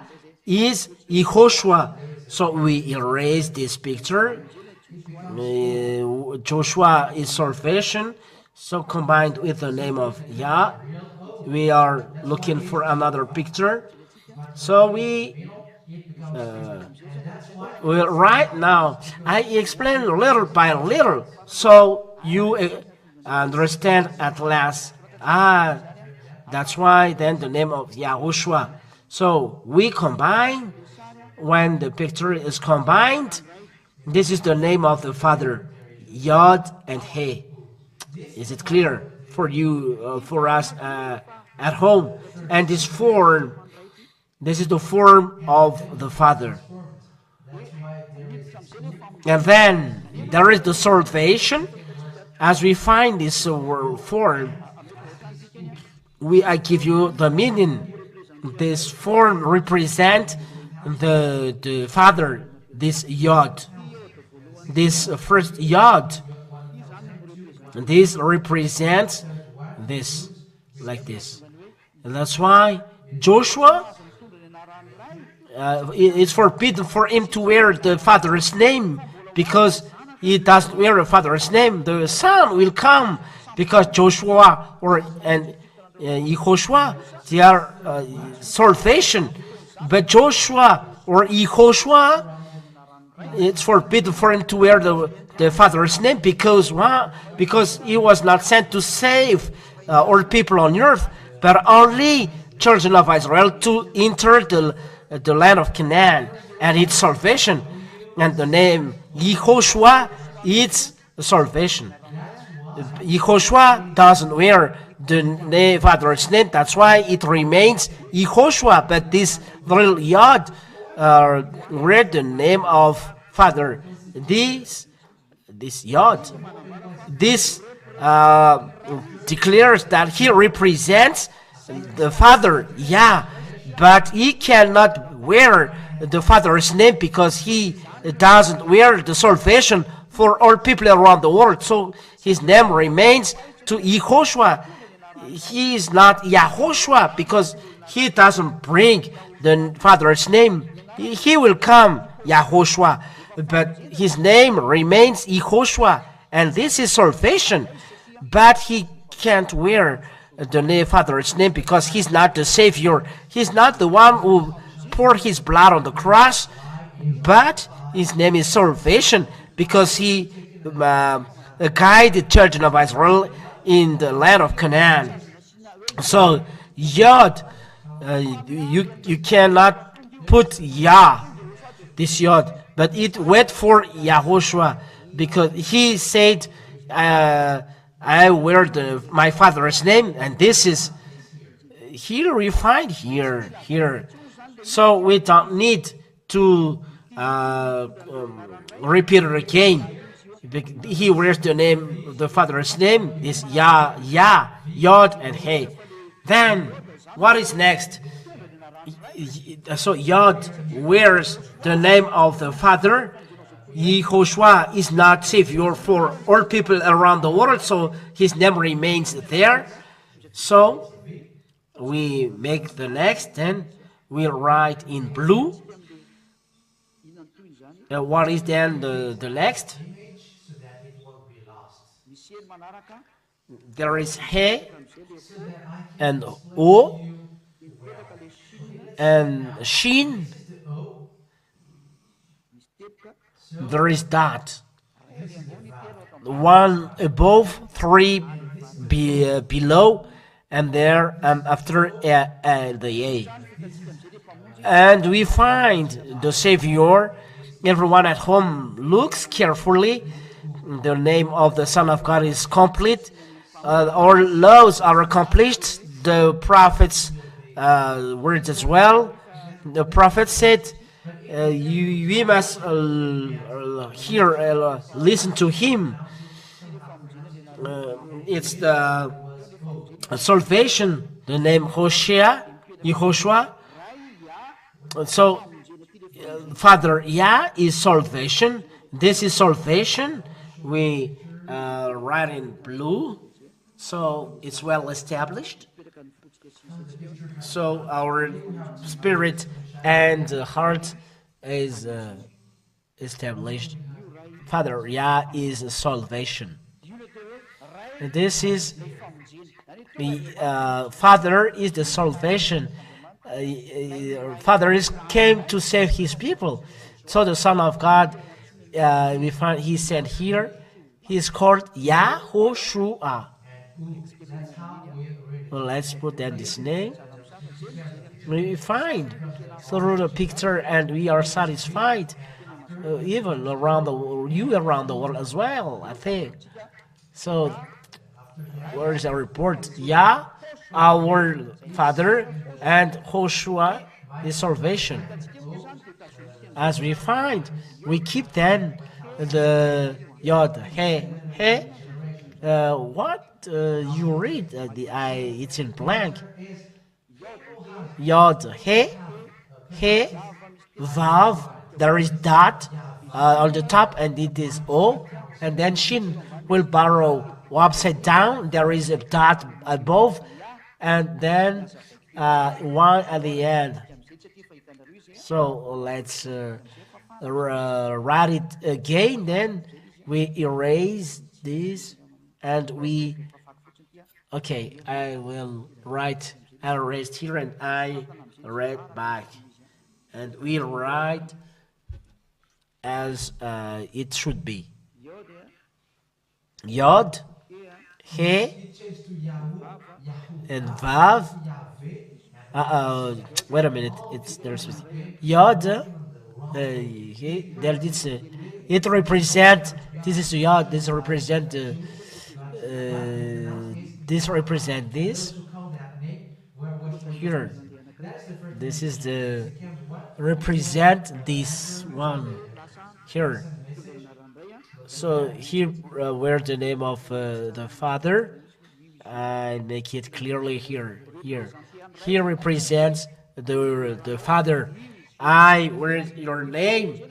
is YAHOSHUA. So we erase this picture. Joshua is salvation. So combined with the name of Yah, we are looking for another picture. So right now I explain little by little, so you understand at last. That's why then the name of Yahushua. So we combine. When the picture is combined, this is the name of the Father, Yod and He. Is it clear for you, for us at home? And this is the form of the Father. And then there is the salvation. As we find this form, I give you the meaning. This form represents the Father, this Yod. This first Yod. This represents this, like this. And that's why Joshua, it's forbidden for him to wear the father's name, because he doesn't wear a father's name. The son will come, because Joshua and Yahushua, they are salvation. But Joshua or Yahushua, it's forbidden for him to wear the father's name, because he was not sent to save all people on earth, but only children of Israel to enter the land of Canaan, and it's salvation. And the name Yahushua, it's salvation. Yahushua doesn't wear the father's name, that's why it remains Yahushua. But this little Yod read the name of Father. This Yod, this declares that he represents the Father, Yah, but he cannot wear the Father's name, because he doesn't wear the salvation for all people around the world. So his name remains to Yahushua. He is not Yahushua because he doesn't bring the Father's name. He will come Yahushua, but his name remains Yahushua, and this is salvation. But he can't wear the Father's name because he's not the Savior. He's not the one who poured his blood on the cross, but his name is salvation because he guided the children of Israel in the land of Canaan. So Yod, you cannot put Yah, this Yod, but it went for Yahushua, because he said, I wear my Father's name, and this is here we find here. So we don't need to repeat it again. He wears the name, the Father's name is Yah, Yod, and He. Then what is next? So Yod wears the name of the Father. Yahushua is not Savior for all people around the world, so his name remains there. So we make the next, then we write in blue. What is then the next? There is He and O and Shin. There is dot. One above, three below, and there after the A. And we find the Savior. Everyone at home looks carefully. The name of the Son of God is complete. Our laws are accomplished. The prophets' words as well. The prophet said, we must listen to him. It's the salvation, the name YAHHOSHUA. So, Father Yah is salvation. This is salvation. We write in blue, so it's well established. So our spirit and heart is established. Father Yah is salvation. This is the Father is the salvation. Father came to save his people. So the Son of God, we find he said here, he is called YAHOSHUA. Well, let's put that this name. We find through the picture, and we are satisfied. Even around the world, around the world as well, I think. So, where is our report? Yah, our Father, and Hoshua is salvation. As we find, we keep then the Yod, He. What you read? It's in blank. Yod, He, Vav. There is dot on the top, and it is O, and then Shin will borrow upside down. There is a dot above, and then one at the end. So let's write it again. Then we erase this, and we. Okay, I will write. I erased here, and I read back, and we write as it should be. Yod, He, and Vav. Wait a minute. There's Yod. There it's it represent. This is Yod. This represent. This represent this. Here. This is the represent this one. Here. So here, where the name of the Father, I make it clearly here. Here represents the Father. Where is your name?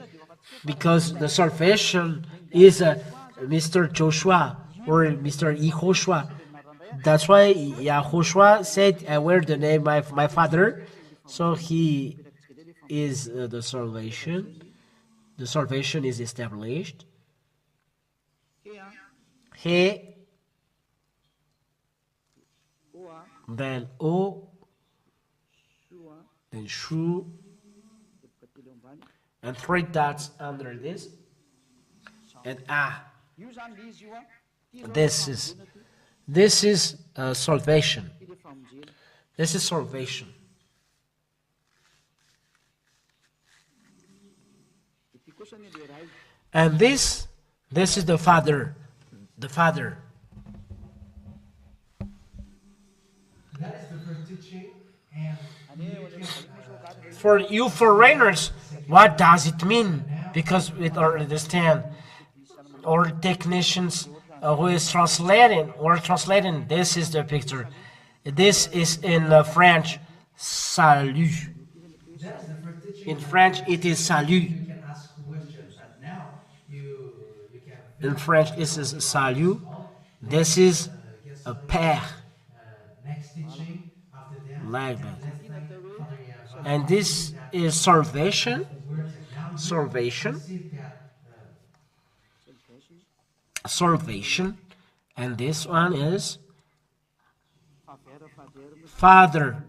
Because the salvation is Mr. Joshua or Mr. YAHHOSHUA. That's why Yahushua said, "I wear the name of my Father." So he is the salvation. The salvation is established. He, then O, then Shu, and three dots under this, and Ah. This is salvation. This is salvation. And this is the Father. The Father. That is the first teaching, and for you foreigners, what does it mean? Because we don't understand. Or technicians who is translating, this is the picture. This is in French, salut. In French, it is salut. you can ask questions, and now you can. In French, this is salut. This is a père. Next teaching after that. Like that. And this is salvation. Salvation. Salvation. And this one is Father.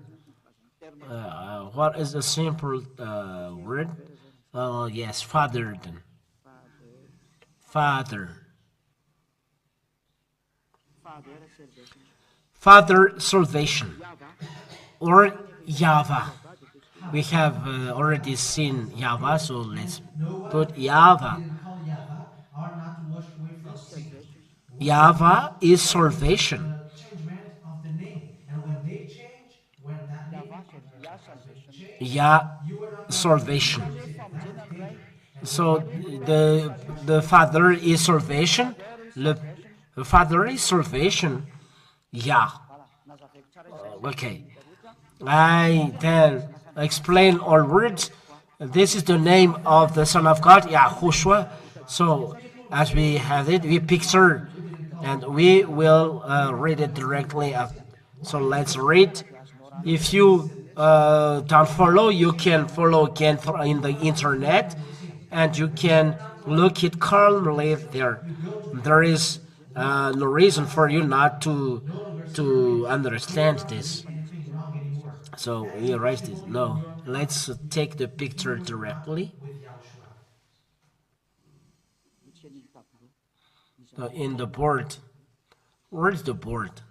What is the simple word? Yes, Father then. Father. Father salvation, or Yahweh. We have already seen Yahweh, so let's put Yahweh. Didn't call Yahweh are not washed away from sin. Yahweh is salvation. The changement of the name, and when they change, when that name has been changed, Yah you are not salvation. that's danger. And So the Father is salvation. The Father is salvation. Yah. Okay. I then explain all words. This is the name of the Son of God, Yahushua. So as we have it, we picture, and we will read it directly after. So let's read. If you don't follow, you can follow again in the internet, and you can look it calmly there. There is no reason for you not to understand this. So we erase this. No, let's take the picture directly. with Yahushua. So in the board. Where is the board?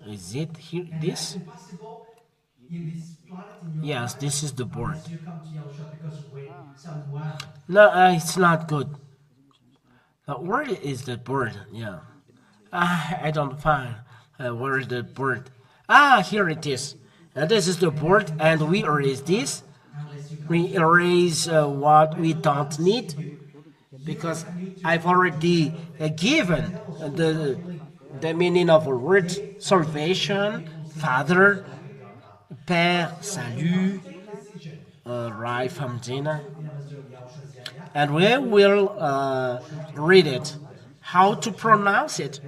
Is it here? This? Impossible in this planet, in your Yes, life, this is the board. unless you come to Yahushua, because when someone No, it's not good. Where is the board? Yeah. I don't find where is the board. Here it is. This is the board, and we erase this. We erase what we don't need, because I've already given the meaning of a word: salvation, Father, Père, Salut, right from Gina. And we will read it, how to pronounce it.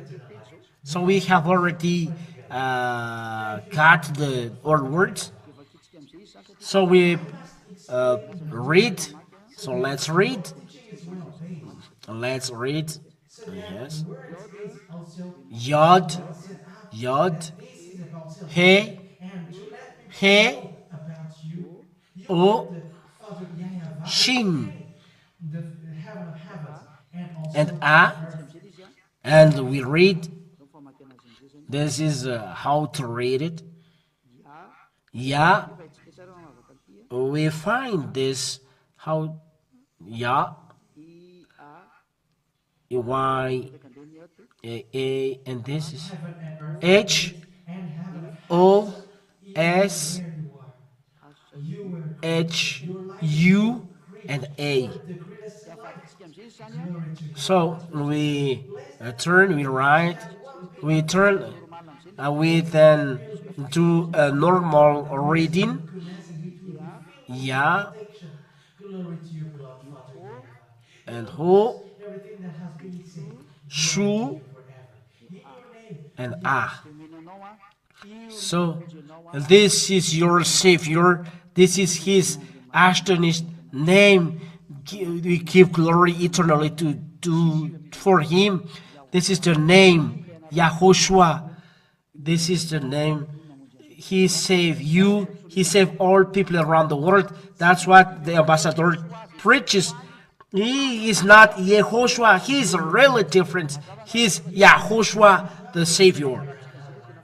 So we have already got the all words. So we read. So let's read. Let's read. Yes. Yod, Yod, He, He, O, Shin, the heaven of heavens, and also and A, and we read. This is how to read it. Yeah, we find this how yeah, Y, A, and this is H, O, S, H, U, and A. So we turn, we write, we turn, we then do a normal reading. Yeah, and who, Shu, and Ah. So this is your Savior. This is His astonished name. We give glory eternally for Him. This is the name Yahushua. This is the name. He saved you. He saved all people around the world. That's what the ambassador preaches. He is not Yehoshua. He is really different. He is Yahushua, the Savior.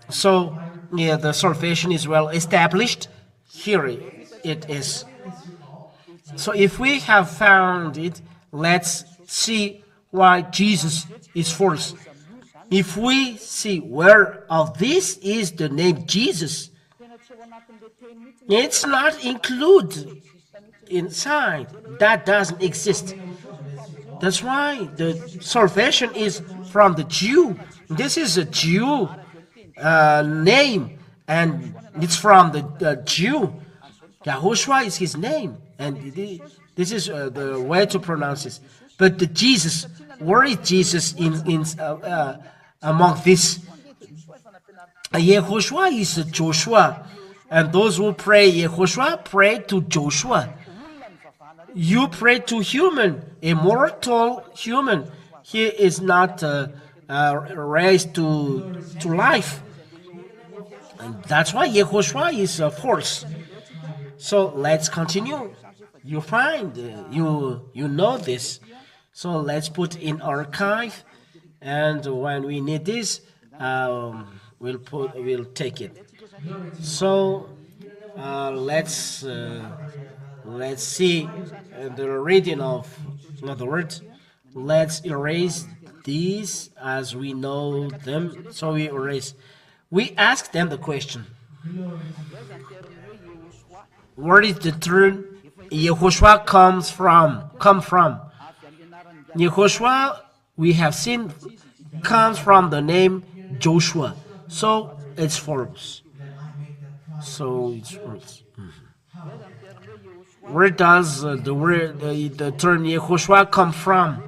So, yeah, the salvation is well established. Here it is. So if we have found it, let's see why Jesus is false. If we see where of this is the name Jesus, it's not included inside. That doesn't exist. That's why the salvation is from the Jew. This is a Jew name, and it's from the Jew. Yahushua is his name, and this is the way to pronounce this. But the Jesus, where is Jesus in among this? Yahushua is Joshua, and those who pray Yahushua pray to Joshua. You pray to human, immortal human. He is not raised to life, and that's why Yahushua is false. So let's continue. You find you know this. So let's put in archive, and when we need this, we'll take it. So let's see the reading of the words. Let's erase these as we know them. So we erase. We ask them the question. Where is the term Yahushua come from? Yahushua, we have seen, comes from the name Joshua. So it's false. So it's false. Where does the term Yahushua come from?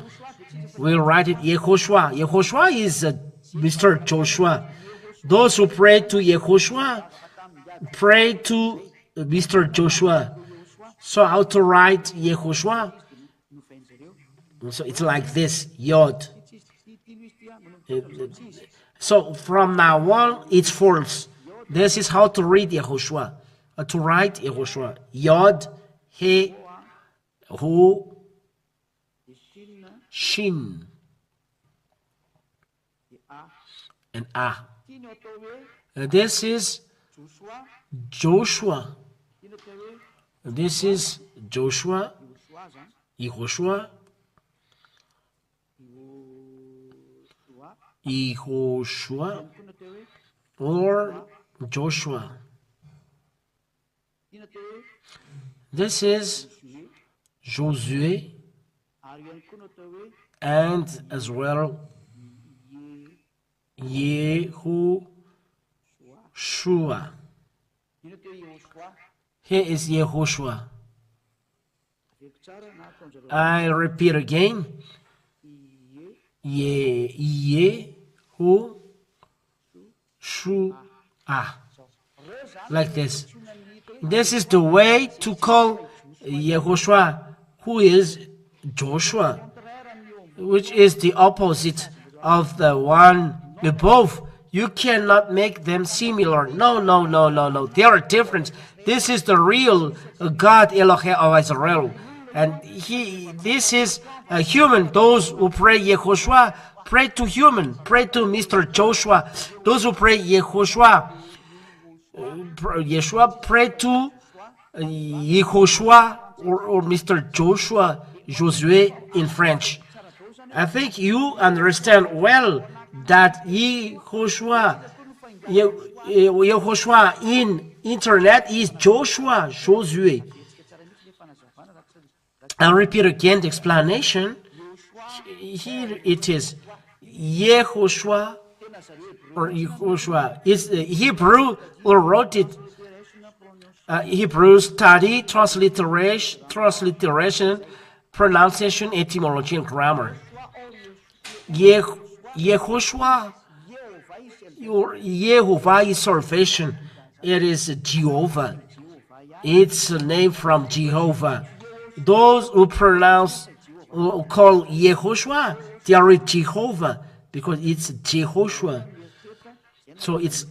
We'll write it Yahushua. Yahushua is Mr. Joshua. Those who pray to Yahushua pray to Mr. Joshua. So how to write Yahushua? So it's like this, Yod. So from now on, it's false. This is how to read Yahushua. To write Yahushua. Yod, He, Hu, Shin, and Ah. This is Joshua. This is Joshua, Yahushua, Yahushua, or Joshua. This is Josué, and as well Yahushua. Here is Yahushua. I repeat again. Yahushua. Like this. This is the way to call Yahushua, who is Joshua, which is the opposite of the one above. You cannot make them similar. No. They are different. This is the real God, Elohim of Israel. And this is a human. Those who pray Yahushua, pray to human. Pray to Mr. Joshua. Those who pray Yahushua, pray to Yahushua or Mr. Joshua, Josué in French. I think you understand well that Yahushua in internet is Joshua, Josué. I'll repeat again the explanation. Here it is Yahushua or Yahushua. It's Hebrew or wrote it. Hebrew study, transliteration, pronunciation, etymology, and grammar. Yahushua, Yehovah is salvation. It is Jehovah. It's a name from Jehovah. Those who call Yahushua, they are with Jehovah because it's Yahushua. So it's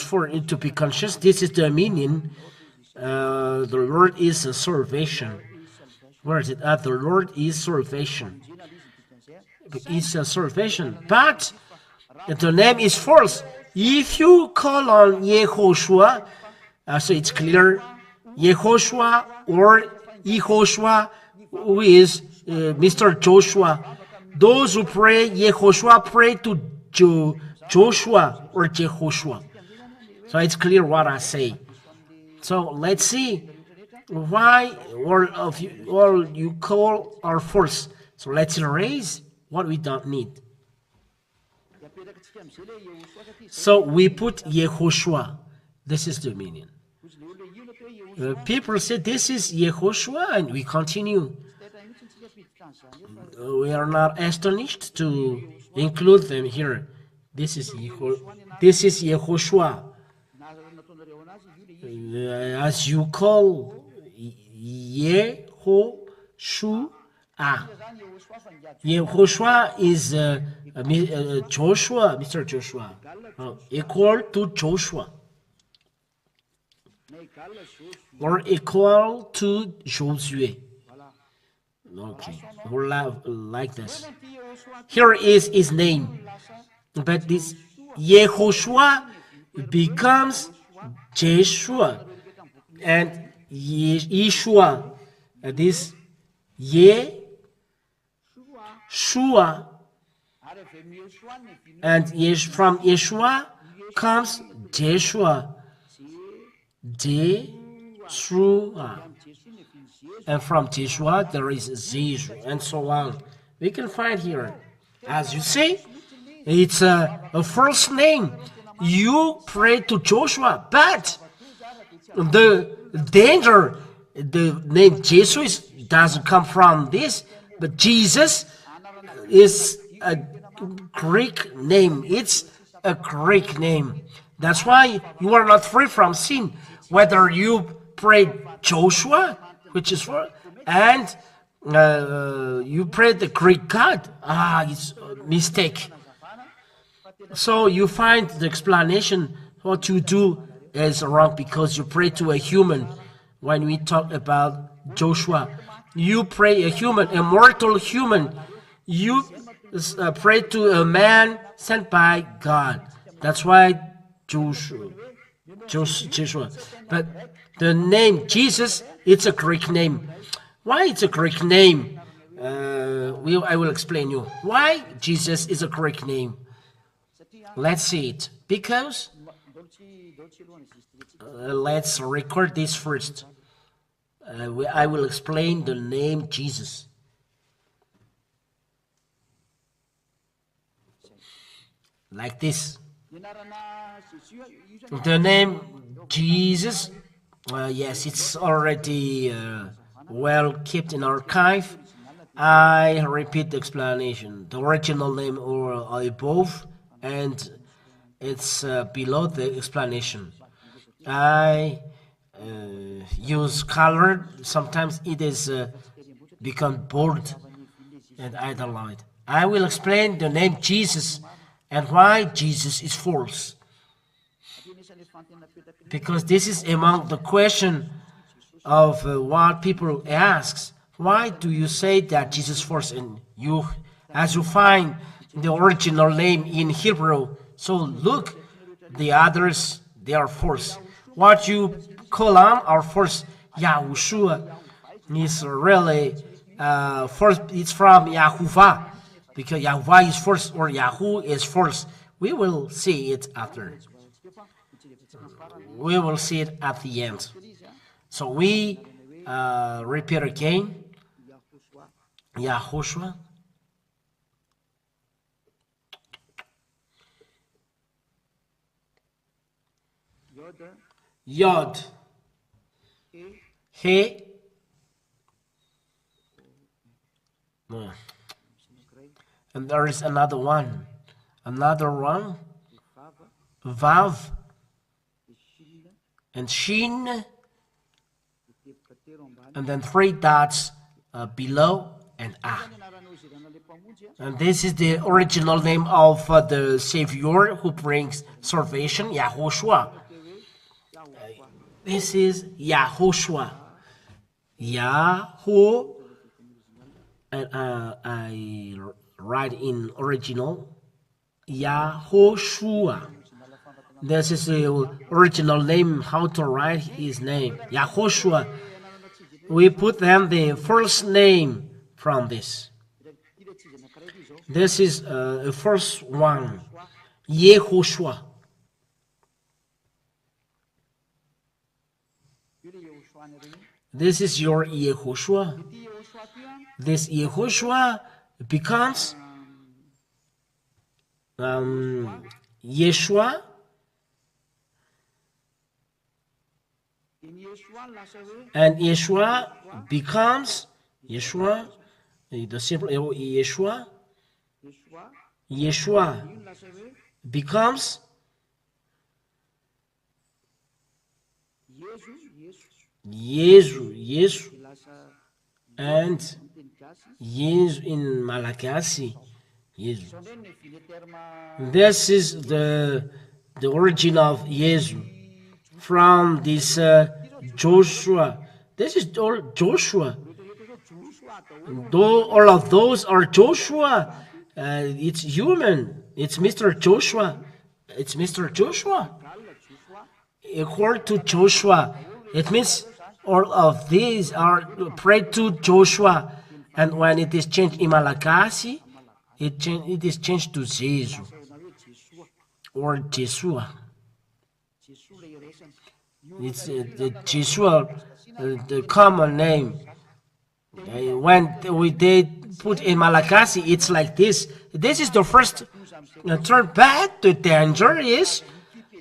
for it to be conscious. This is the meaning. The Lord is a salvation. Where is it? The Lord is salvation. It's a salvation, but the name is false. If you call on Yahushua, so it's clear, Yahushua or Yahushua, who is Mr. Joshua. Those who pray Yahushua pray to Joshua or Yahushua. So it's clear what I say. So let's see why all you call are false. So let's erase what we don't need. So we put Yahushua. This is the meaning. People say this is Yahushua, and we continue. We are not astonished to include them here. This is Yahushua. As you call Yahushua. Yahushua is Joshua, Mr. Joshua, equal to Joshua, or equal to Josué. Okay, who like this. Here is his name, but this Yahushua becomes Yeshua, and Yeshua, this Yeshua, and from Yeshua comes Jeshua, Jeshua, and from Jeshua there is Zeshu, and so on. We can find here, as you see, it's a first name. You pray to Joshua, but the danger, the name Jesus doesn't come from this, but Jesus is a Greek name. It's a Greek name. That's why you are not free from sin, whether you pray Joshua, which is for, and you pray the Greek God. It's a mistake. So you find the explanation what you do is wrong because you pray to a human. When we talk about Joshua, you pray a human, a mortal human. You pray to a man sent by God. That's why Joshua. But the name Jesus, it's a Greek name. Why it's a Greek name? I will explain you why Jesus is a Greek name. Let's see it. Because let's record this first. I will explain the name Jesus. Like this. The name Jesus, yes, it's already well kept in archive. I repeat the explanation. The original name are above, and it's below the explanation. I use color. Sometimes it is become bold, and I don't like it. I will explain the name Jesus and why Jesus is false. Because this is among the question of what people ask. Why do you say that Jesus is false? And you, as you find the original name in Hebrew, so look, the others, they are false. What you call on are false. Yahushua is really false. It's from Yahuwah, because Yahuwah is false or Yahoo is false. We will see it after. We will see it at the end. So we repeat again. Yahushua. Yod. He. And there is another one. Another one. Vav. And Shin. And then 3 dots below and Ah. And this is the original name of the Savior who brings salvation, Yahushua. This is Yahushua. Yahu. And I write in original Yahoshua. This is the original name, how to write his name, Yahoshua. We put them the first name from this. This is the first one, YAHOSHUA. This is your YAHOSHUA. This YAHOSHUA becomes Yeshua. And Yeshua becomes Yeshua, the simple Yeshua. Yeshua becomes Yesu, and Yesu in Malagasy. Yesu. This is the origin of Yesu from this Joshua. This is all Joshua. Though all of those are Joshua, it's human. It's Mr. Joshua. It's Mr. Joshua. According to Joshua, it means all of these are prayed to Joshua. And when it is changed in Malachi, it is changed to Jesus or Jesua. It's the Jesua, the common name. When they put in Malachi, it's like this. This is the first turn back. The danger is,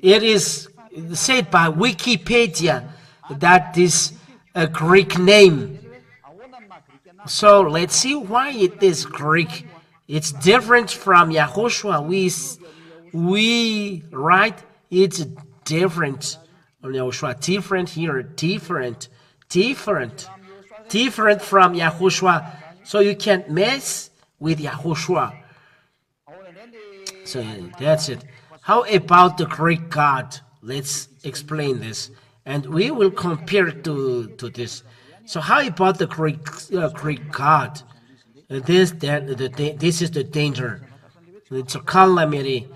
it is said by Wikipedia that is a Greek name. So let's see why it is Greek. It's different from Yahushua. We write it's different. Yahushua, different here, different from Yahushua. So you can't mess with Yahushua. So that's it. How about the Greek God? Let's explain this, and we will compare to this. So how about the Greek God? This is the danger. It's a calamity.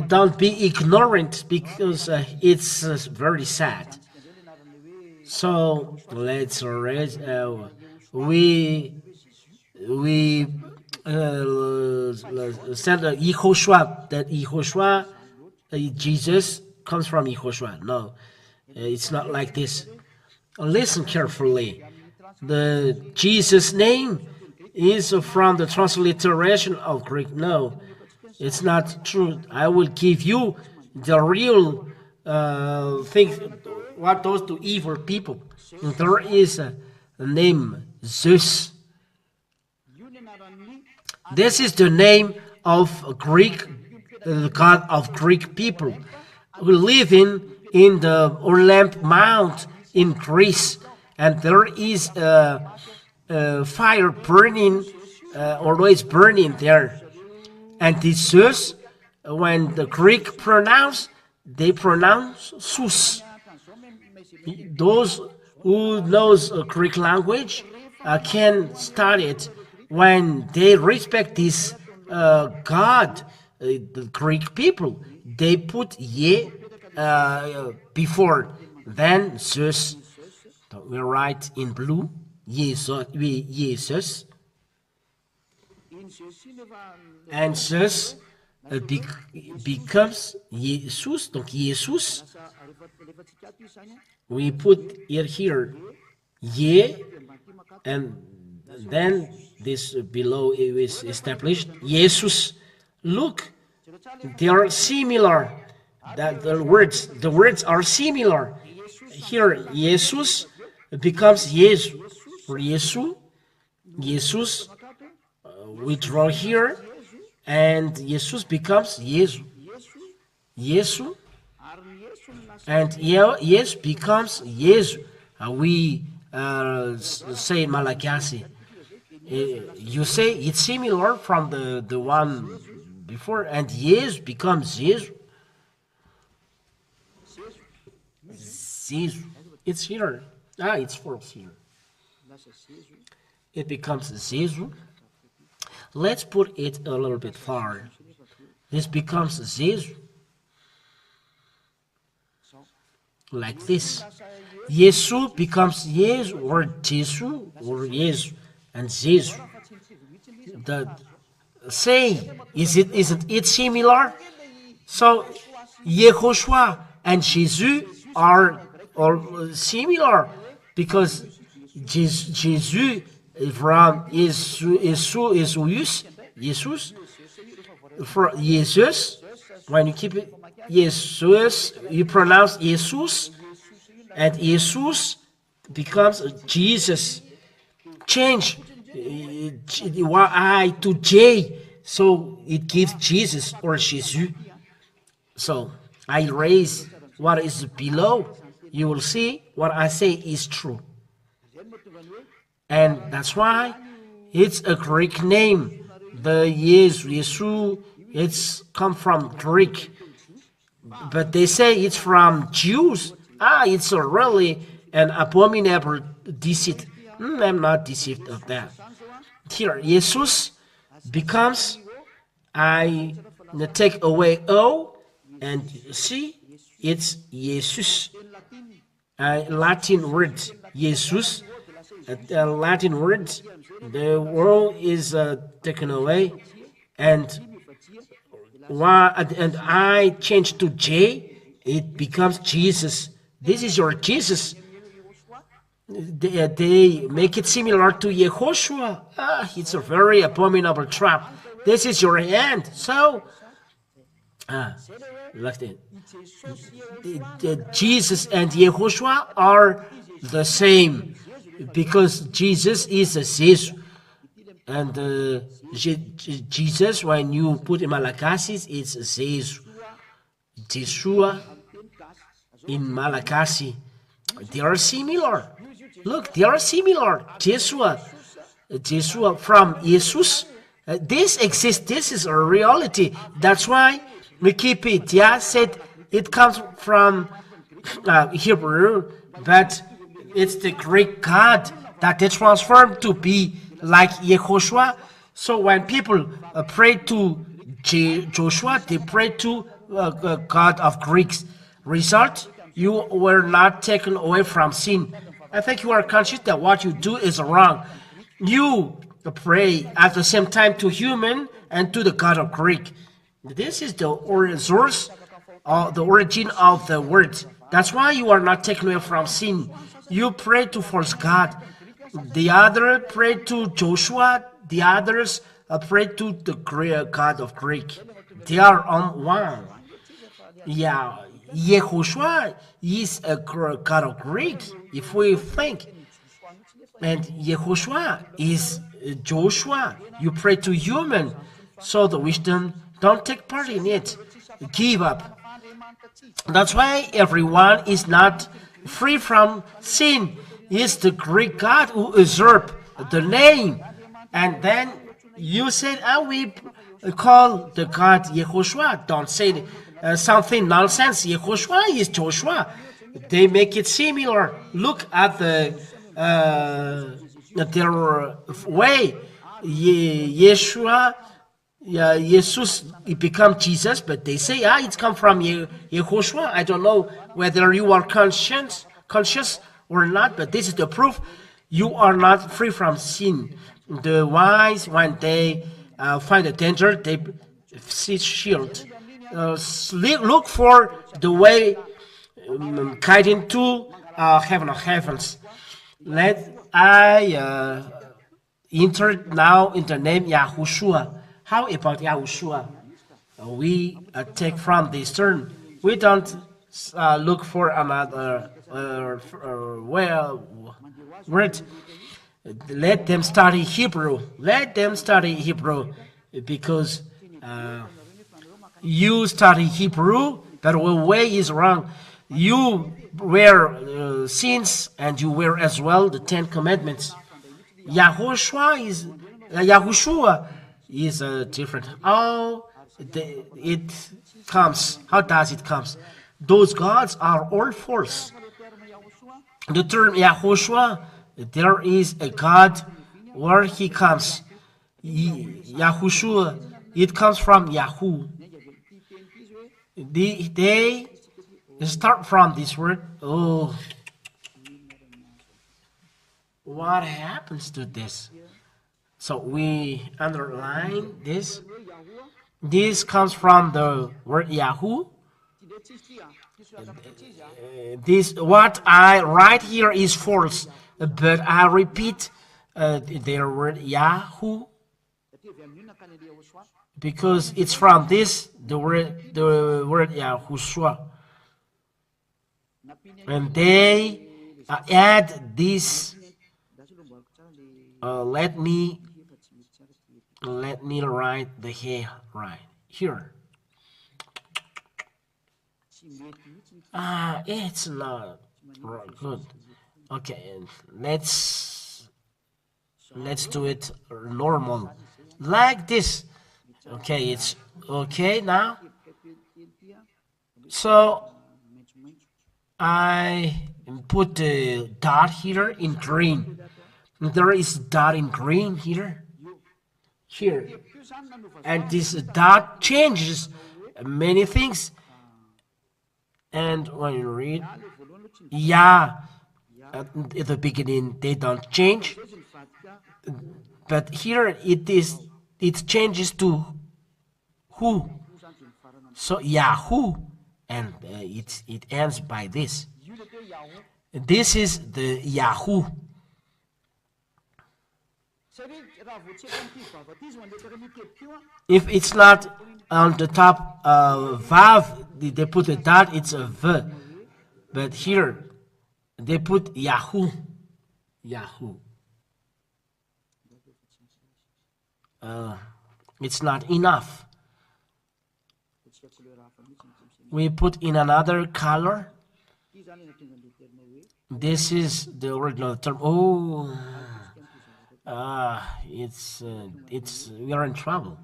Don't be ignorant, because it's very sad. So let's raise. We said YAHOSHUA, that YAHOSHUA, Jesus comes from YAHOSHUA. No, it's not like this. Listen carefully. The Jesus name is from the transliteration of Greek. No, it's not true. I will give you the real thing, what those to evil people. There is a name, Zeus. This is the name of Greek, the god of Greek people who live in the Olymp Mount in Greece, and there is a fire burning, always burning there. And this Zeus, when the Greek pronounce, they pronounce Zeus. Those who knows Greek language can study it. When they respect this God, the Greek people, they put Ye before, then Zeus. We write in blue, Jesus. And Zeus becomes Jesus, donc Jesus. We put it here, Ye, and then this below is established, Jesus. Look, they are similar. That the words are similar. Here, Jesus becomes Jesus. For Jesus, we draw here, and Jesus becomes Jesus. Jesus, and yes becomes Jesus. We say Malachi. You say it's similar from the one before, and yes becomes Jesus. It's here. It's false here. It becomes Zezu. Let's put it a little bit far. This becomes Zezu. Like this. Yesu becomes Yesu, or Jesu, or Yesu, and Zezu. The saying, isn't it similar? So Yahushua and Jesus are similar, because Jesus from Jesus, for Jesus, when you keep it, Jesus, you pronounce Jesus, and Jesus becomes Jesus. Change Y to J, so it gives Jesus or Jesus. So I raise what is below. You will see what I say is true. And that's why it's a Greek name. The Yesu, it's come from Greek. But they say it's from Jews. It's really an abominable deceit. I'm not deceived of that. Here, Jesus becomes, I take away O, and see, it's Jesus. Latin word, Jesus, Latin word, the word is taken away, and I change to J, it becomes Jesus. This is your Jesus. They make it similar to YAHOSHUA. It's a very abominable trap. This is your hand. So, like that. Jesus and YAHOSHUA are the same because Jesus is a Jesus. And Jesus, when you put in Malagasy, it's Jesus. Yeshua in Malagasy. They are similar. Look, they are similar. Yeshua from Jesus. This exists. This is a reality. That's why Wikipedia said it comes from Hebrew, but it's the Greek God that they transformed to be like YAHOSHUA. So when people pray to Joshua, they pray to God of Greeks. Result, you were not taken away from sin. I think you are conscious that what you do is wrong. You pray at the same time to human and to the God of Greek. This is the source, the origin of the word. That's why you are not taken away from sin. You pray to false God. The other pray to Joshua. The others pray to the God of Greek. They are on one. Yeah, YAHOSHUA is a God of Greek, if we think. And YAHOSHUA is Joshua. You pray to human. So the wisdom, don't take part in it. Give up. That's why everyone is not free from sin. It's the Greek God who usurped the name. And then you said, we call the God YAHOSHUA. Don't say something nonsense. YAHOSHUA is Joshua. They make it similar. Look at their way. Yeshua, Jesus, it become Jesus, but they say, it's come from YAHOSHUA. I don't know whether you are conscious or not, but this is the proof. You are not free from sin. The wise, when they find a danger, they seek shield. Look for the way guiding to heaven of heavens. I enter now in the name Yahushua. How about Yahushua? We take from this term. We don't look for another word. Let them study Hebrew. Let them study Hebrew, because you study Hebrew, but the way is wrong. You wear sins, and you wear as well the 10 Commandments. Yahushua is different. How it comes? How does it come? Those gods are all false. The term Yahushua, there is a God where he comes. Yahushua, it comes from Yahoo. They start from this word. Oh, what happens to this? So we underline this. This comes from the word Yahoo. This, what I write here is false, but I repeat their word Yahoo, because it's from this the word Yahushua, and they add this. Let me write the here right here. It's not good. Okay, let's do it normal, like this. Okay, it's okay now. So I put the dot here in green. There is dot in green here. Here. And this dot changes many things. And when you read Yah at the beginning, they don't change. But here it changes to who. So Yahoo, and it ends by this. This is the Yahoo. If it's not on the top Vav, they put a dot, it's a V. But here, they put Yahoo. Yahoo. It's not enough. We put in another color. This is the original term. Oh, we are in trouble.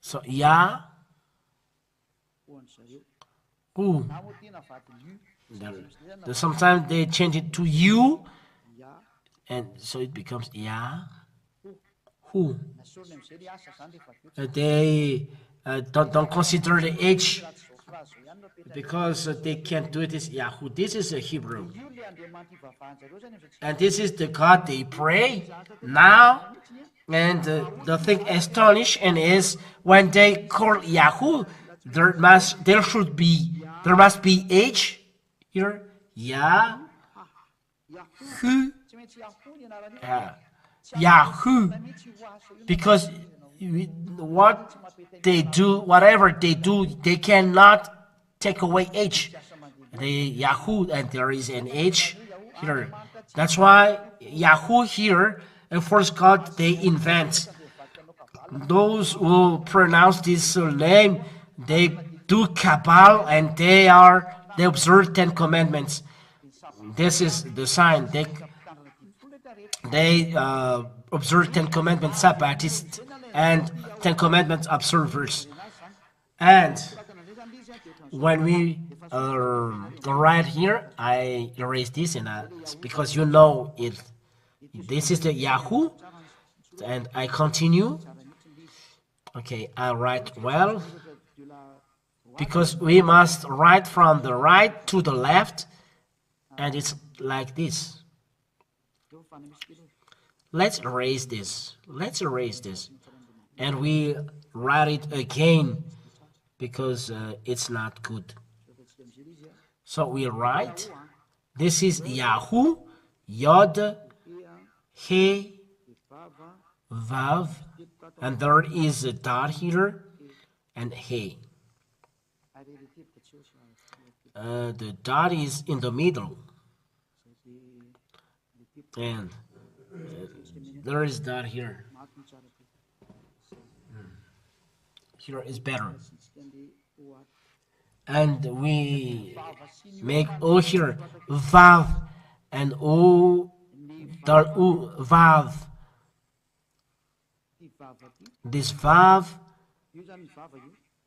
So Yah, who? Sometimes they change it to you, and so it becomes Yah, who? They don't consider the H because they can't do it as Yahoo. This is a Hebrew. And this is the God they pray now. And the thing astonishing is when they call Yahoo, there must be H here. Yahoo. Yahoo. Because what they do, whatever they do, they cannot take away H. The Yahoo, and there is an H here. That's why Yahoo here, and first God they invent. Those who pronounce this name, they do Kabbalah, and they observe 10 commandments. This is the sign. They observe 10 commandments, Sabbatists, and 10 commandments observers. And when we write here, I erase this, and because you know it. This is the Yahoo, and I continue. Okay, I write well, because we must write from the right to the left, and it's like this. Let's erase this. Let's erase this, and we write it again, because it's not good. So we write, this is Yahoo, Yod, He, Vav, and there is a dot here, and He. The dot is in the middle, and there is dot here. Here is better. And we make O here, Vav, and O, dot U, Vav. This Vav,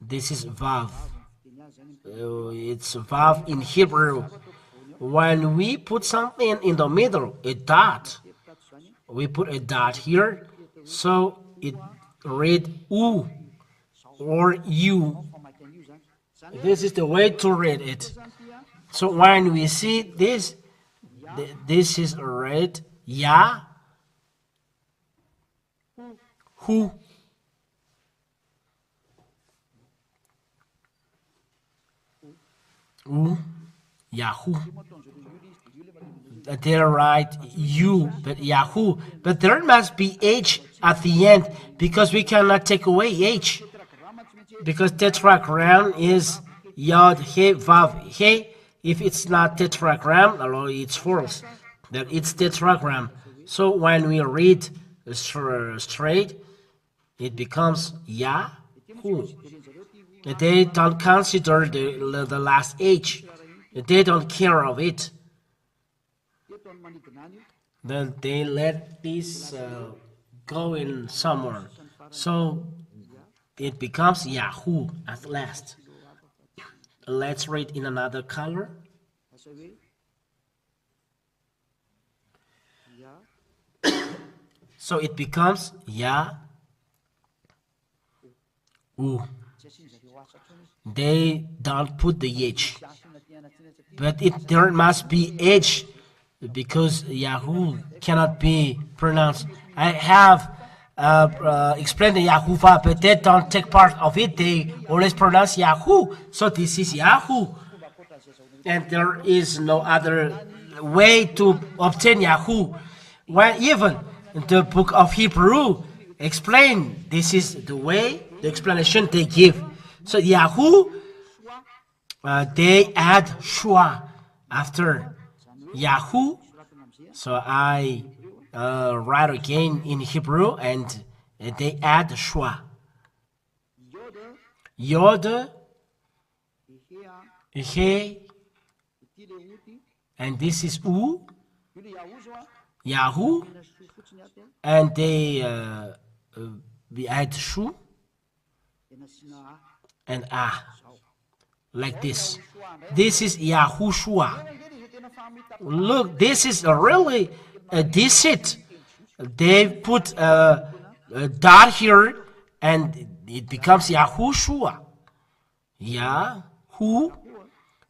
this is Vav. It's Vav in Hebrew. When we put something in the middle, a dot, we put a dot here, so it read U or U. This is the way to read it. So when we see this, this is read Yah, who. Yahoo. They write you, but Yahoo. But there must be H at the end, because we cannot take away H. Because tetragram is Yod, He, Vav, He. If it's not tetragram, it's false. That it's tetragram. So when we read straight, it becomes Yahoo. They don't consider the last H. They don't care of it. Then they let this go in somewhere. So it becomes Yahoo at last. Let's read in another color. So it becomes Yah. Ooh. They don't put the H, but there must be H because Yahoo cannot be pronounced. I have explained the Yahuwah, but they don't take part of it. They always pronounce Yahoo. So this is Yahoo, and there is no other way to obtain Yahoo. When even the book of Hebrew explain this is the way, the explanation they give. So Yahoo, they add Shua after Yahoo. So I write again in Hebrew, and they add Shua. Yod, He, and this is U, Yahoo, and they add Shu and Ah, like this. This is Yahushua. Look, this is really a deceit. They put a dot here, and it becomes Yahushua. Yahoo,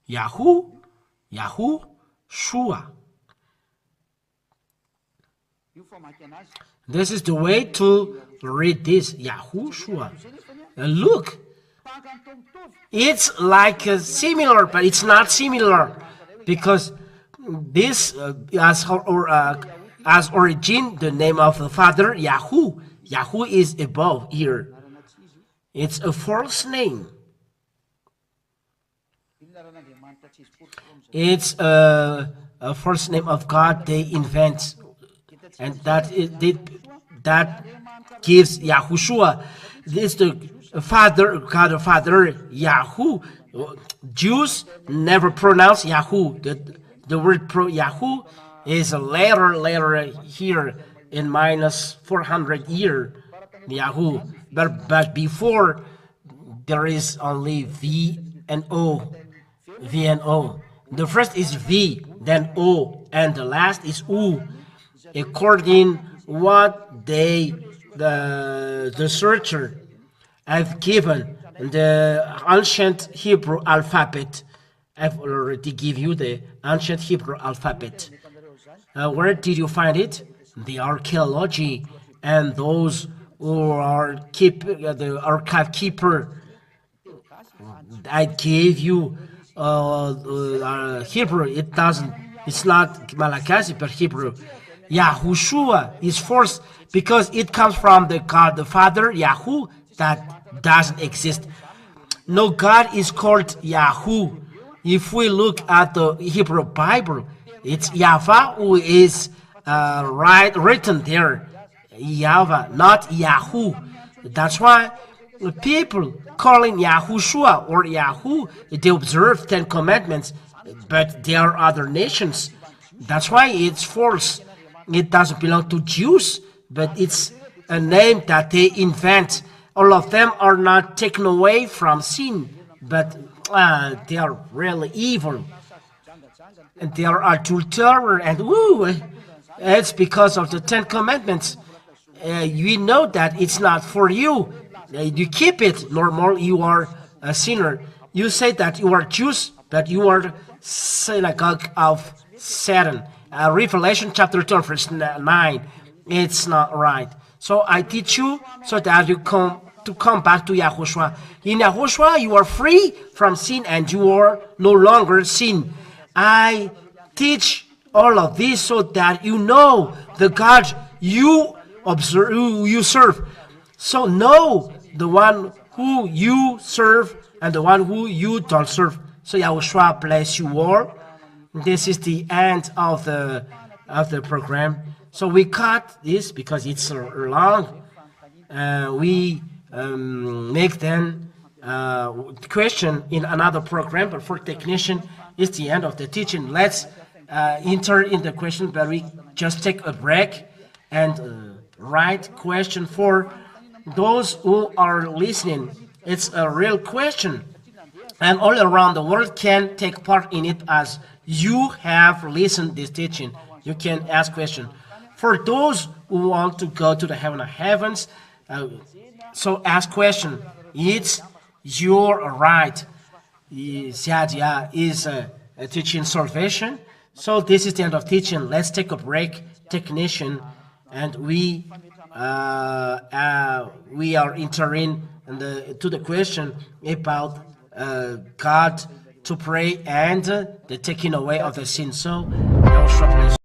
Yahoo, Yahushua. This is the way to read this, Yahushua. Look, it's like similar, but it's not similar, because this as origin, the name of the Father, Yahoo. Yahoo is above here. It's a false name. It's a false name of God they invent, and that gives Yahushua. This is the Father, God the Father, Yahoo. Jews never pronounce Yahoo. The word Yahoo is a later here in minus 400 year, Yahoo. But before, there is only V and O. V and O. The first is V, then O, and the last is U. According what the searcher have given the ancient Hebrew alphabet. I've already give you the ancient Hebrew alphabet. Where did you find it? The archaeology and those who are the archive keeper. I gave you Hebrew. It's not Malachi, but Hebrew. Yahushua is forced because it comes from the God the Father, Yahoo, that doesn't exist. No God is called Yahoo. If we look at the Hebrew Bible, it's Yahweh who is written there. Yahweh, not Yahoo. That's why people calling Yahushua or Yahoo, they observe 10 commandments, but they are other nations. That's why it's false. It doesn't belong to Jews, but it's a name that they invent. All of them are not taken away from sin, but they are really evil. And they are adulterers, and it's because of the 10 commandments. You know that it's not for you. You keep it normal, you are a sinner. You say that you are Jews, but you are synagogue of Satan. Revelation chapter 2 verse 9. It's not right. So I teach you so that you come back to Yahushua. In Yahushua you are free from sin and you are no longer sin. I teach all of this so that you know the God you observe, you serve. So know the one who you serve and the one who you don't serve. So Yahushua bless you all. This is the end of the program. So we cut this because it's long. We make then question in another program, but for technician, it's the end of the teaching. Let's enter in the question, but we just take a break and write question for those who are listening. It's a real question, and all around the world can take part in it as you have listened this teaching. You can ask question. For those who want to go to the heaven of heavens, so ask question. It's your right. Ziadia is teaching salvation. So this is the end of teaching. Let's take a break, technician, and we are entering to the question about God to pray and the taking away of the sin. So, Yahushua bless you.